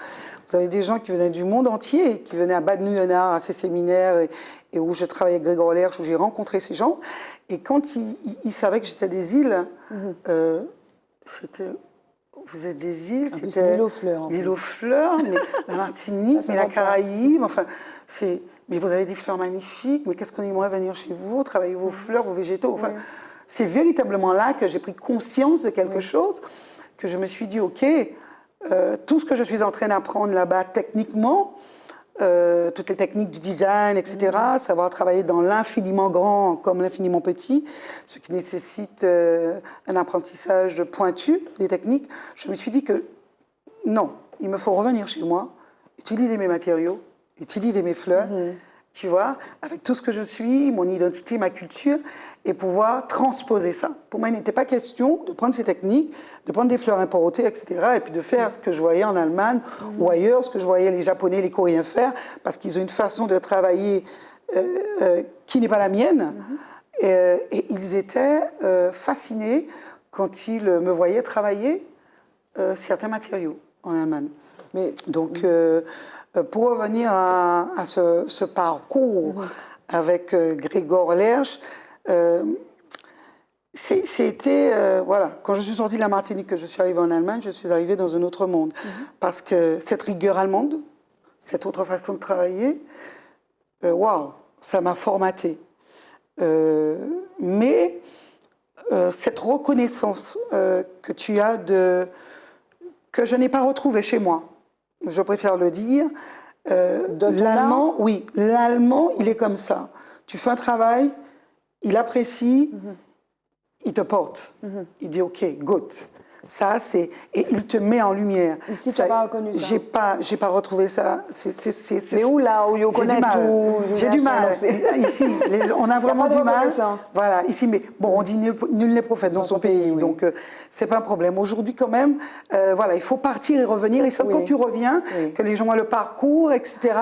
vous avez des gens qui venaient du monde entier, qui venaient à Bad Neuenahr, à ces séminaires, et où je travaillais avec Grégor Lerche, où j'ai rencontré ces gens. Et quand ils savaient que j'étais des îles, c'était... Vous êtes des îles, c'était l'île aux fleurs. L'île aux fleurs, mais la Martinique, mais la Caraïbe, enfin, c'est... Mais vous avez des fleurs magnifiques, mais qu'est-ce qu'on aimerait venir chez vous, travailler vos fleurs, vos végétaux. Enfin, c'est véritablement là que j'ai pris conscience de quelque chose, que je me suis dit, OK, tout ce que je suis en train d'apprendre là-bas techniquement, toutes les techniques du design, etc., savoir travailler dans l'infiniment grand comme l'infiniment petit, ce qui nécessite un apprentissage pointu des techniques, je me suis dit que non, il me faut revenir chez moi, utiliser mes matériaux, utiliser mes fleurs, tu vois, avec tout ce que je suis, mon identité, ma culture, et pouvoir transposer ça. Pour moi, il n'était pas question de prendre ces techniques, de prendre des fleurs importées, etc., et puis de faire ce que je voyais en Allemagne ou ailleurs, ce que je voyais les Japonais, les Coréens faire, parce qu'ils ont une façon de travailler qui n'est pas la mienne. Et ils étaient fascinés quand ils me voyaient travailler certains matériaux en Allemagne. Mais, donc, pour revenir à ce parcours avec Grégor Lerche, c'était, voilà, quand je suis sortie de la Martinique, que je suis arrivée en Allemagne, je suis arrivée dans un autre monde. Parce que cette rigueur allemande, cette autre façon de travailler, waouh, ça m'a formatée. Mais cette reconnaissance que tu as que je n'ai pas retrouvée chez moi, je préfère le dire. L'allemand, oui, l'allemand, il est comme ça. Tu fais un travail, il apprécie, il te porte. Il dit OK, good. Ça, c'est... Et il te met en lumière. Ici, tu n'as pas reconnu ça? J'ai pas retrouvé ça. C'est où, là, où j'ai du mal. J'ai du mal. Ici, on a vraiment du mal. Voilà, ici, mais bon, on dit nul n'est prophète dans son pays, oui. Donc c'est pas un problème. Aujourd'hui, quand même, voilà, il faut partir et revenir. Et c'est quand tu reviens, que les gens ont le parcours, etc.,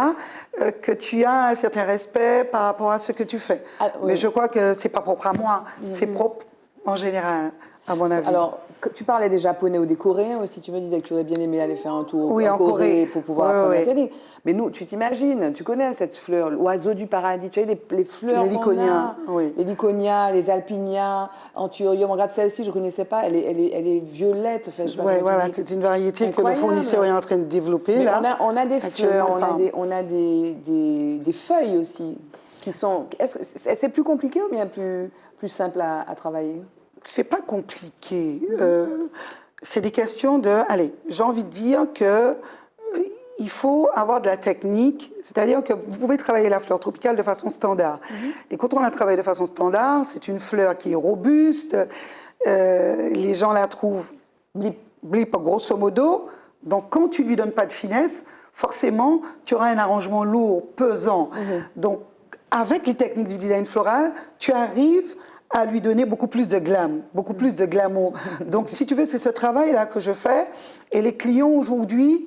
que tu as un certain respect par rapport à ce que tu fais. Mais je crois que c'est pas propre à moi, c'est propre en général, à mon avis. Alors, tu parlais des Japonais ou des Coréens aussi, tu me disais que tu aurais bien aimé aller faire un tour en Corée pour pouvoir apprendre la technique. Mais nous, tu t'imagines, tu connais cette fleur, l'oiseau du paradis, tu as les fleurs qu'on a, les Lyconia, les Alpinia, Anthurium. Regarde celle-ci, je ne connaissais pas, elle est violette. Enfin, voilà, c'est une variété incroyable. Que le fournisseur est en train de développer. Mais là, on a des fleurs, on a des feuilles aussi, qui sont... Est-ce que c'est plus compliqué ou bien plus simple à travailler? C'est pas compliqué. C'est des questions de... Allez, j'ai envie de dire que il faut avoir de la technique, c'est-à-dire que vous pouvez travailler la fleur tropicale de façon standard. Et quand on la travaille de façon standard, c'est une fleur qui est robuste, les gens la trouvent blip grosso modo, donc quand tu lui donnes pas de finesse, forcément, tu auras un arrangement lourd, pesant. Donc, avec les techniques du design floral, tu arrives à lui donner beaucoup plus de glam, beaucoup plus de glamour. Donc, si tu veux, c'est ce travail-là que je fais. Et les clients, aujourd'hui,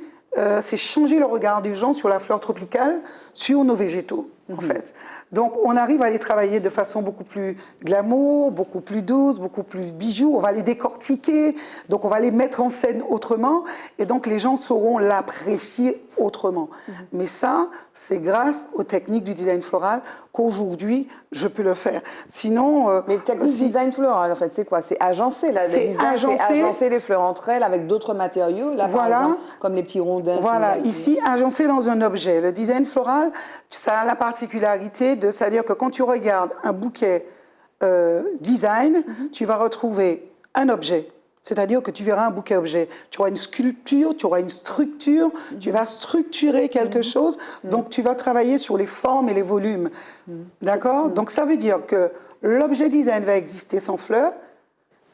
c'est changer le regard des gens sur la fleur tropicale, sur nos végétaux. en fait. Donc, on arrive à les travailler de façon beaucoup plus glamour, beaucoup plus douce, beaucoup plus bijoux. On va les décortiquer, donc on va les mettre en scène autrement, et donc les gens sauront l'apprécier autrement. Mais ça, c'est grâce aux techniques du design floral qu'aujourd'hui, je peux le faire. Sinon... Mais technique design floral, en fait, c'est quoi? C'est agencer, là. C'est agencer les fleurs entre elles avec d'autres matériaux, là, par exemple, comme les petits rondins. Voilà, ici, agencer dans un objet. Le design floral, ça a la particularité de, c'est-à-dire que quand tu regardes un bouquet design, tu vas retrouver un objet. C'est-à-dire que tu verras un bouquet objet. Tu auras une sculpture, tu auras une structure, tu vas structurer quelque chose, donc tu vas travailler sur les formes et les volumes. D'accord? Donc ça veut dire que l'objet design va exister sans fleurs,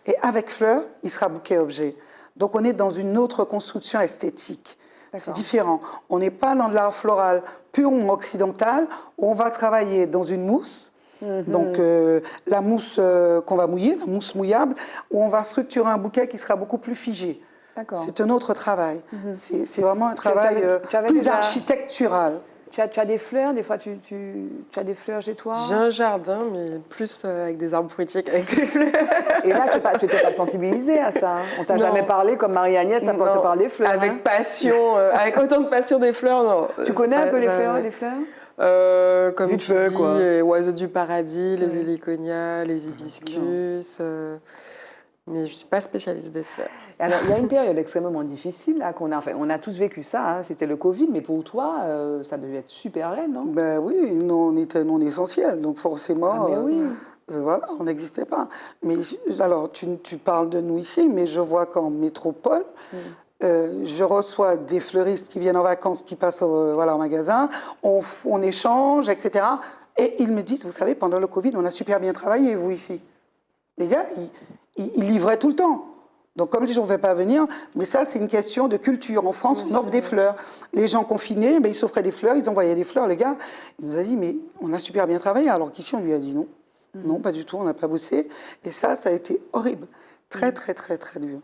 et avec fleurs, il sera bouquet objet. Donc on est dans une autre construction esthétique. C'est différent. On n'est pas dans de l'art floral purement occidental, où on va travailler dans une mousse. Donc la mousse qu'on va mouiller, la mousse mouillable, où on va structurer un bouquet qui sera beaucoup plus figé. C'est un autre travail. C'est vraiment un travail plus architectural. Tu as des fleurs, des fois tu as des fleurs chez toi? J'ai un jardin, mais plus avec des arbres fruitiers qu'avec des fleurs. Et là, tu n'étais pas sensibilisée à ça, hein? On t'a jamais parlé comme Marie-Agnès, ça te parler des fleurs. Avec passion, avec autant de passion des fleurs, non. Tu connais un peu les fleurs? Comme Vite fait, quoi. Les oiseaux du paradis, les héliconias, les hibiscus. Mais je ne suis pas spécialiste des fleurs. Alors, il y a une période extrêmement difficile là, qu'on a. Enfin, on a tous vécu ça, hein, c'était le Covid, mais pour toi, ça devait être super raide, non? Ben oui, nous, on était non essentiels, donc forcément, voilà, on n'existait pas. Mais alors, tu parles de nous ici, mais je vois qu'en métropole, je reçois des fleuristes qui viennent en vacances, qui passent au magasin, on échange, etc. Et ils me disent, vous savez, pendant le Covid, on a super bien travaillé, vous ici. Les gars, ils livraient tout le temps. Donc, comme les gens ne pouvaient pas venir, mais ça, c'est une question de culture. En France, on offre des fleurs. Les gens confinés, ils s'offraient des fleurs, ils envoyaient des fleurs. Le gars, il nous a dit, mais on a super bien travaillé, alors qu'ici, on lui a dit non. Non, pas du tout, on n'a pas bossé. Et ça a été horrible. Très, très, très, très dur.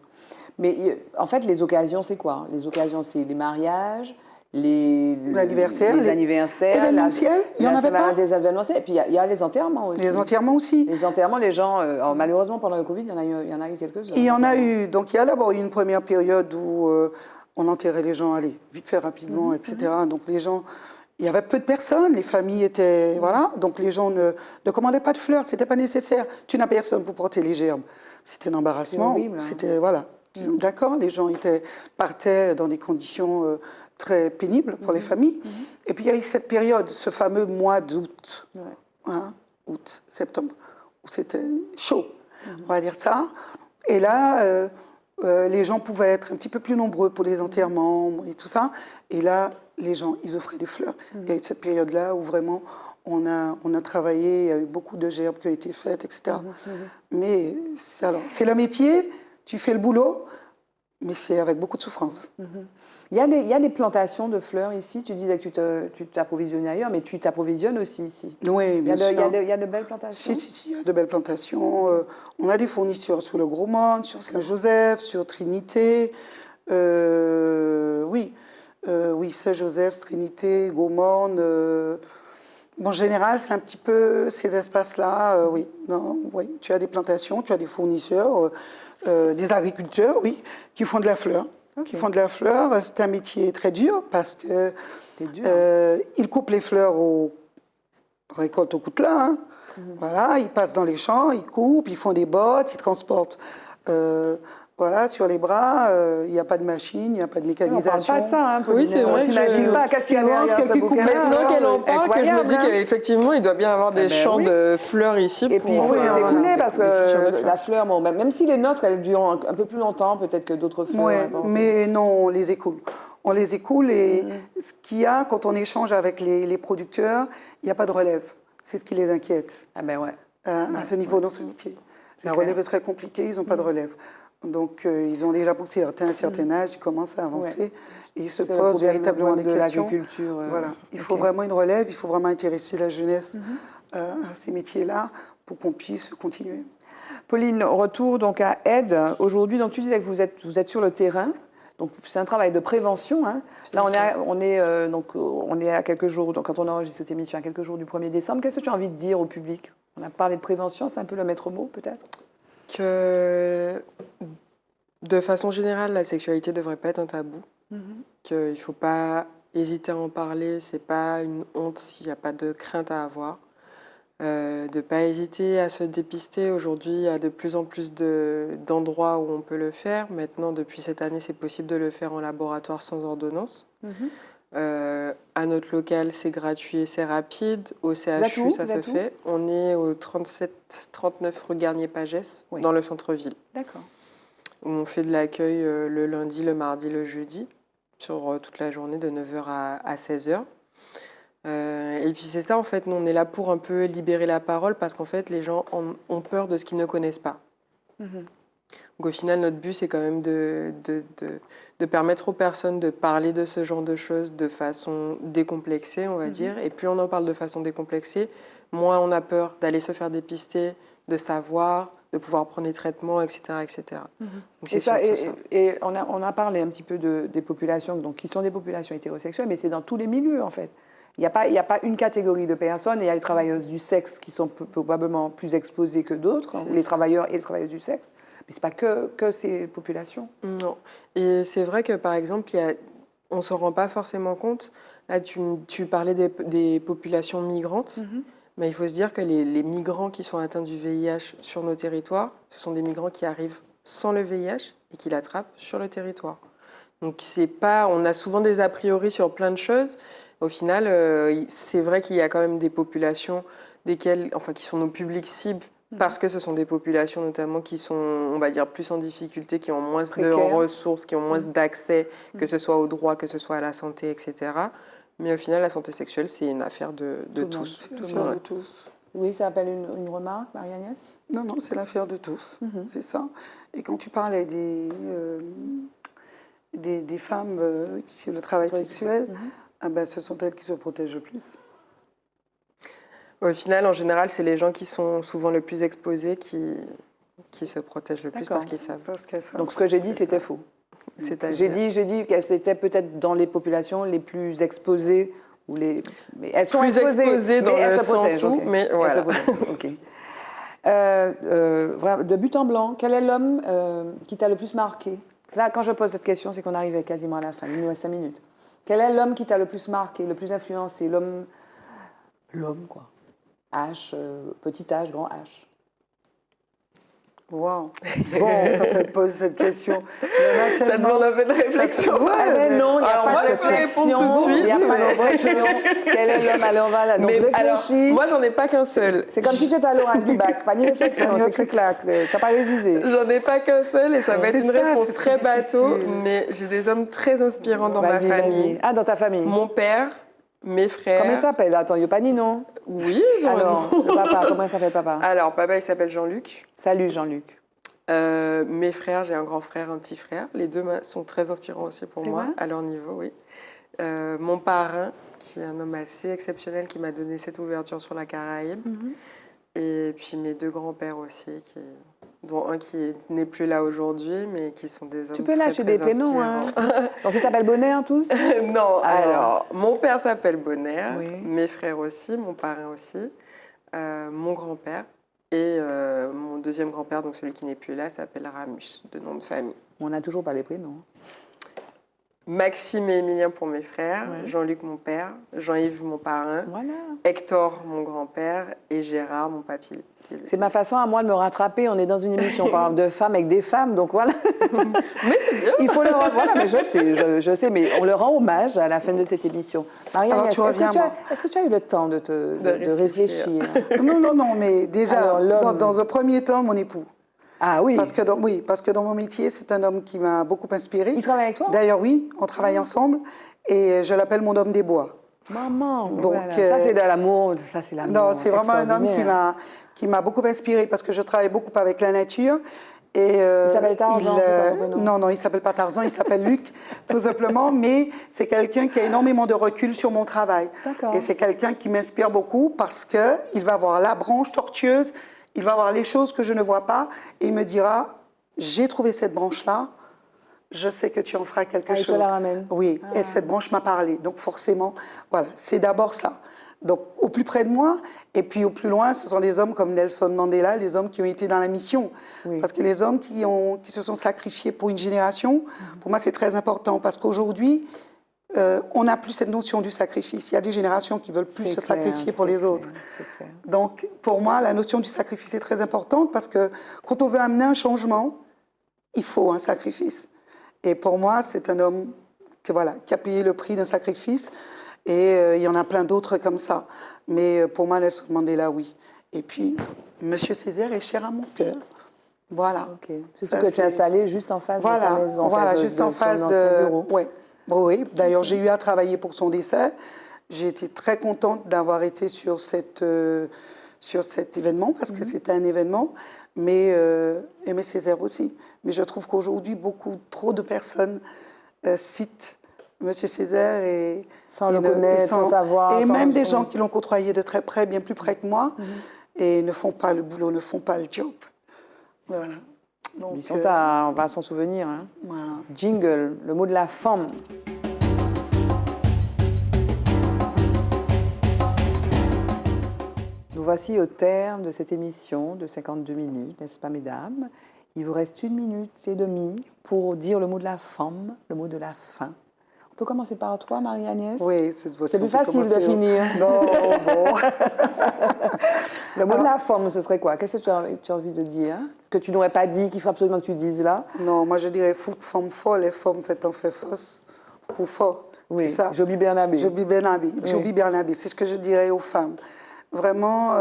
Mais en fait, les occasions, c'est quoi? Les occasions, c'est les mariages, les anniversaires, événementiels, il y en avait pas. Des événementiels, et puis il y a les enterrements aussi. Les enterrements aussi. Les enterrements, les gens, malheureusement pendant le Covid, il y en a eu quelques-uns. Il y en a eu. Donc il y a d'abord eu une première période où on enterrait les gens, allez, vite fait, rapidement, etc. Donc les gens, il y avait peu de personnes, les familles étaient, voilà. Donc les gens ne commandaient pas de fleurs, c'était pas nécessaire. Tu n'as personne pour porter les gerbes. C'était un embarrassement. C'est horrible, hein. C'était voilà. D'accord, les gens partaient dans des conditions très pénibles pour les familles. Et puis il y a eu cette période, ce fameux mois d'août, août, septembre, où c'était chaud, on va dire ça. Et là, les gens pouvaient être un petit peu plus nombreux pour les enterrements et tout ça. Et là, les gens, ils offraient des fleurs. Il y a eu cette période-là où vraiment on a travaillé, il y a eu beaucoup de gerbes qui ont été faites, etc. Mais c'est le métier. Tu fais le boulot, mais c'est avec beaucoup de souffrance. Il y a des plantations de fleurs ici. Tu disais que tu t'approvisionnais ailleurs, mais tu t'approvisionnes aussi ici. Oui, bien sûr. Il y a de belles plantations? Si, il y a de belles plantations. On a des fournisseurs sur le Gros Monde, sur Saint-Joseph, sur Trinité. Oui, Saint-Joseph, Trinité, Gaumont. En général, c'est un petit peu ces espaces-là, oui. Tu as des plantations, tu as des fournisseurs, des agriculteurs, oui, qui font de la fleur. C'est un métier très dur parce que ils coupent les fleurs récolte au coutelas. Voilà, ils passent dans les champs, ils coupent, ils font des bottes, ils transportent. Voilà, sur les bras, il n'y a pas de machine, il n'y a pas de mécanisation. On ne parle pas de ça, hein, Oui, c'est vrai. On s'imagine pas qu'est-ce qu'il y a derrière ce bouquin. Maintenant qu'elle en parle, que je me dis qu'effectivement, il doit bien y avoir des champs de fleurs ici. Et puis, il faut les écouler parce que la fleur, bon, même si les nôtres, elles durent un peu plus longtemps, peut-être que d'autres fleurs. Oui, mais non, on les écoule. On les écoule et ce qu'il y a, quand on échange avec les producteurs, il n'y a pas de relève. C'est ce qui les inquiète. Ah ben ouais. À ce niveau, dans ce métier. La relève est très compliquée, ils n'ont pas de relève. Donc, ils ont déjà poussé un certain âge, ils commencent à avancer et ils se posent véritablement des questions. Voilà. Il faut vraiment une relève, il faut vraiment intéresser la jeunesse à ces métiers-là pour qu'on puisse continuer. Pauline, retour donc à Aide. Aujourd'hui, donc, tu disais que vous êtes sur le terrain. Donc c'est un travail de prévention. Hein. Là, on est à quelques jours, donc quand on enregistre cette émission, à quelques jours du 1er décembre. Qu'est-ce que tu as envie de dire au public? On a parlé de prévention, c'est un peu le maître mot peut-être? Que de façon générale, la sexualité ne devrait pas être un tabou. Qu'il ne faut pas hésiter à en parler, c'est pas une honte, il n'y a pas de crainte à avoir. De ne pas hésiter à se dépister. Aujourd'hui, il y a de plus en plus d'endroits où on peut le faire. Maintenant, depuis cette année, c'est possible de le faire en laboratoire sans ordonnance. À notre local, c'est gratuit et c'est rapide. Au CHU, ça se fait. On est au 37-39 rue Garnier-Pagès, dans le centre-ville. D'accord. Où on fait de l'accueil le lundi, le mardi, le jeudi, sur toute la journée de 9h à 16h. Et puis c'est ça, en fait, nous, on est là pour un peu libérer la parole parce qu'en fait, les gens ont peur de ce qu'ils ne connaissent pas. Donc au final, notre but, c'est quand même de permettre aux personnes de parler de ce genre de choses de façon décomplexée, on va dire. Et plus on en parle de façon décomplexée, moins on a peur d'aller se faire dépister, de savoir, de pouvoir prendre les traitements, etc. etc. Donc c'est ça, surtout ça. Et on a parlé un petit peu des populations donc, qui sont des populations hétérosexuelles, mais c'est dans tous les milieux, en fait. Il n'y a pas une catégorie de personnes, et il y a les travailleuses du sexe qui sont probablement plus exposées que d'autres, ou les travailleurs et les travailleuses du sexe, mais ce n'est pas que ces populations. Non. Et c'est vrai que, par exemple, on ne s'en rend pas forcément compte. Là, tu parlais des populations migrantes, mais il faut se dire que les migrants qui sont atteints du VIH sur nos territoires, ce sont des migrants qui arrivent sans le VIH et qui l'attrapent sur le territoire. Donc, c'est pas, on a souvent des a priori sur plein de choses. Au final, c'est vrai qu'il y a quand même des populations qui sont nos publics cibles, parce que ce sont des populations notamment qui sont, on va dire, plus en difficulté, qui ont moins de ressources, qui ont moins d'accès, que ce soit aux droits, que ce soit à la santé, etc. Mais au final, la santé sexuelle, c'est une affaire de tous. De tous. Oui, ça appelle une remarque, Marie-Agnès? Non, c'est l'affaire de tous, c'est ça. Et quand tu parlais des femmes qui font le travail sexuel, ce sont elles qui se protègent le plus. Au final, en général, c'est les gens qui sont souvent le plus exposés qui se protègent le plus parce qu'ils savent. Donc ce que j'ai dit, c'était faux. J'ai dit qu'elles étaient peut-être dans les populations les plus exposées. Mais elles sont exposées dans mais le sens où, mais voilà. De but en blanc, quel est l'homme qui t'a le plus marqué? Là, quand je pose cette question, c'est qu'on arrive quasiment à la fin. Il nous reste 5 minutes. Quel est l'homme qui t'a le plus marqué, le plus influencé? L'homme, quoi. H, petit H, grand H. Wow. Bon, quand elle pose cette question, ça demande un peu de réflexion. Mais non, il n'y a pas de réflexion. Il n'y a pas de réflexion. Quel est l'homme? Allez, on va là. Donc, réfléchis. Moi, j'en ai pas qu'un seul. C'est comme si tu étais à l'oral du bac. Pas ni réflexion, c'est clic-clac. T'as pas révisé. J'en ai pas qu'un seul et ça va être une réponse très bateau, mais j'ai des hommes très inspirants dans ma famille. Ah, dans ta famille? Mon père, mes frères. Comment il s'appelle? Attends, Yopani, non? Oui, alors, le papa, comment il s'appelle papa? Alors, papa, il s'appelle Jean-Luc. Salut Jean-Luc. Mes frères, j'ai un grand frère, un petit frère. Les deux sont très inspirants aussi pour moi, à leur niveau, oui. Mon parrain, qui est un homme assez exceptionnel, qui m'a donné cette ouverture sur la Caraïbe. Et puis mes deux grands-pères aussi, dont un qui n'est plus là aujourd'hui, mais qui sont des hommes Tu peux lâcher des prénoms, hein. Donc ils s'appellent Bonheur tous? Non, alors mon père s'appelle Bonheur, oui. Mes frères aussi, mon parrain aussi, mon grand-père et mon deuxième grand-père, donc celui qui n'est plus là, s'appelle Ramus, de nom de famille. On n'a toujours pas les prénoms. Maxime et Émilien pour mes frères, Jean-Luc mon père, Jean-Yves mon parrain, Hector mon grand-père et Gérard mon papy. C'est ma façon à moi de me rattraper. On est dans une émission, on parle de femmes avec des femmes, donc voilà. Mais c'est bien. Il faut le rendre. Voilà, mais je sais, mais on le rend hommage à la fin de cette émission. Marie-Agnès, est-ce que tu as eu le temps de réfléchir? Non, mais déjà, alors, dans un premier temps, mon époux. Ah oui. Parce que dans mon métier, c'est un homme qui m'a beaucoup inspiré. Il travaille avec toi? D'ailleurs, oui, on travaille ensemble et je l'appelle mon homme des bois. Maman, donc voilà. Ça c'est de l'amour, ça c'est l'amour. Non, c'est vraiment un homme qui m'a beaucoup inspiré parce que je travaille beaucoup avec la nature. Et, il s'appelle Tarzan, c'est pas son prénom? Non, il s'appelle pas Tarzan, il s'appelle Luc, tout simplement. Mais c'est quelqu'un qui a énormément de recul sur mon travail. Et c'est quelqu'un qui m'inspire beaucoup parce qu'il va voir la branche tortueuse. Il va voir les choses que je ne vois pas et il me dira, j'ai trouvé cette branche-là, je sais que tu en feras quelque Ah, il chose. te la ramène. Oui, et cette branche m'a parlé. Donc forcément, voilà, c'est d'abord ça. Donc au plus près de moi, et puis au plus loin, ce sont des hommes comme Nelson Mandela, les hommes qui ont été dans la mission. Oui. Parce que les hommes qui se sont sacrifiés pour une génération, pour moi c'est très important, parce qu'aujourd'hui, on n'a plus cette notion du sacrifice. Il y a des générations qui veulent plus C'est se clair, sacrifier pour c'est les clair, autres. c'est clair. Donc, pour moi, la notion du sacrifice est très importante parce que quand on veut amener un changement, il faut un sacrifice. Et pour moi, c'est un homme qui a payé le prix d'un sacrifice. Et il y en a plein d'autres comme ça. Mais pour moi, Nelson Mandela, oui. Et puis, Monsieur Césaire est cher à mon cœur. Voilà. Ok. Surtout Ça, que tu es c'est- installé juste en face Voilà, de sa maison. voilà, face juste en son face ancien de. bureau. Ouais. Bon, oui. D'ailleurs, j'ai eu à travailler pour son décès. J'ai été très contente d'avoir été sur cet événement parce que c'était un événement, mais Aimé Césaire aussi. Mais je trouve qu'aujourd'hui, trop de personnes citent Monsieur Césaire et Sans le connaître, sans savoir. et sans- même des gens qui l'ont côtoyé de très près, bien plus près que moi, et ne font pas le boulot, ne font pas le job. Voilà. Donc, Ils sont on va s'en souvenir. Hein. voilà. Jingle, le mot de la femme. Nous voici au terme de cette émission de 52 minutes, n'est-ce pas, mesdames? Il vous reste 1 minute et demie pour dire le mot de la femme, le mot de la fin. On peut commencer par toi, Marie-Agnès? Oui, C'est plus facile de commencer. finir. Non, bon. Le mot de la femme, ce serait quoi? Qu'est-ce que tu as envie de dire? Que tu n'aurais pas dit, qu'il faut absolument que tu dises là? Non, moi je dirais femme folle et femme fait en fait fausse pour fort. Oui, C'est ça. Joby Bernabé. Joby Bernabé. Oui. Joby Bernabé, c'est ce que je dirais aux femmes. Vraiment,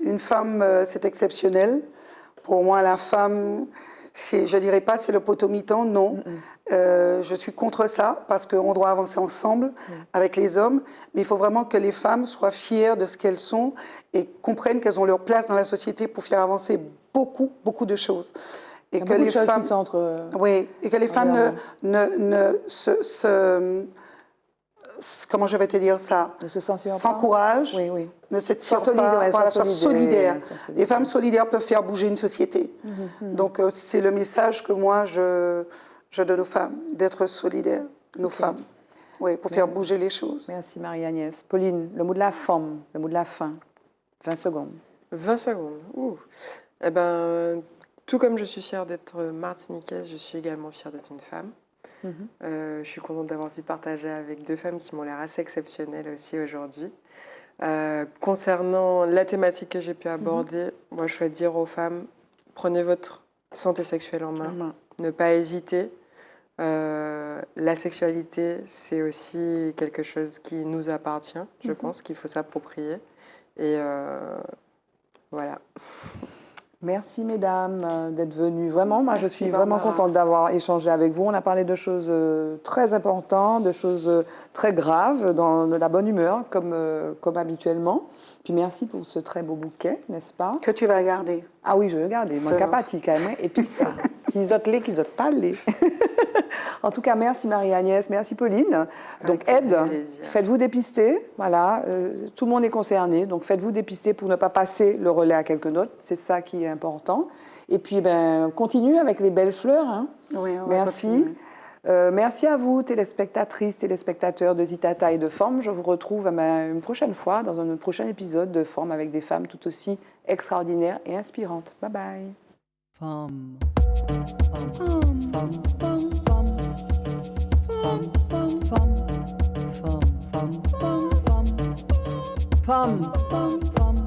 une femme, c'est exceptionnel. Pour moi, la femme, je ne dirais pas c'est le poteau mi-temps, non. Je suis contre ça parce qu'on doit avancer ensemble avec les hommes. Mais il faut vraiment que les femmes soient fières de ce qu'elles sont et comprennent qu'elles ont leur place dans la société pour faire avancer beaucoup, beaucoup de choses. Et Il y a beaucoup de choses qui sont entre... Oui, et que les femmes Regarde. comment je vais te dire ça, Ne se censurent pas. s'encouragent, Oui, oui. ne se tirent Sois solidaire, pas, ouais, voilà, sois soient solidaire, solidaires. sois solidaire. Les femmes solidaires peuvent faire bouger une société. Donc c'est le message que moi je donne aux femmes, d'être solidaires, nos femmes, oui, pour faire bouger les choses. Merci Marie-Agnès. Pauline, le mot de la femme, le mot de la fin. 20 secondes. 20 secondes. Ouh. Eh ben, tout comme je suis fière d'être martiniquaise, je suis également fière d'être une femme. Je suis contente d'avoir pu partager avec 2 femmes qui m'ont l'air assez exceptionnelles aussi aujourd'hui. Concernant la thématique que j'ai pu aborder, moi je souhaite dire aux femmes, prenez votre santé sexuelle en main, ne pas hésiter. La sexualité, c'est aussi quelque chose qui nous appartient, je pense qu'il faut s'approprier. Et voilà. Merci mesdames d'être venues. Vraiment, moi je Merci, suis vraiment Barbara. contente d'avoir échangé avec vous. On a parlé de choses très importantes, de choses très graves, dans de la bonne humeur, comme habituellement. Puis merci pour ce très beau bouquet, n'est-ce pas? Que tu vas garder. Ah oui, je vais regarder. Moi, Ça va. capati quand même. Et puis ça. Qu'ils ont qu'ils ont pas les. En tout cas, merci Marie-Agnès, merci Pauline. Donc, aide, plaisir. faites-vous dépister. Voilà, tout le monde est concerné. Donc, faites-vous dépister pour ne pas passer le relais à quelqu'un d'autre. C'est ça qui est important. Et puis, continue avec les belles fleurs. Hein. Oui, on va Merci. continuer. Merci à vous, téléspectatrices, téléspectateurs de Zitata et de Forme. Je vous retrouve une prochaine fois dans un prochain épisode de Forme avec des femmes tout aussi extraordinaires et inspirantes. Bye bye. Femme. Femme. Femme. Femme. Femme. Femme. Femme. Femme. Femme. Femme. Femme. Femme. Femme.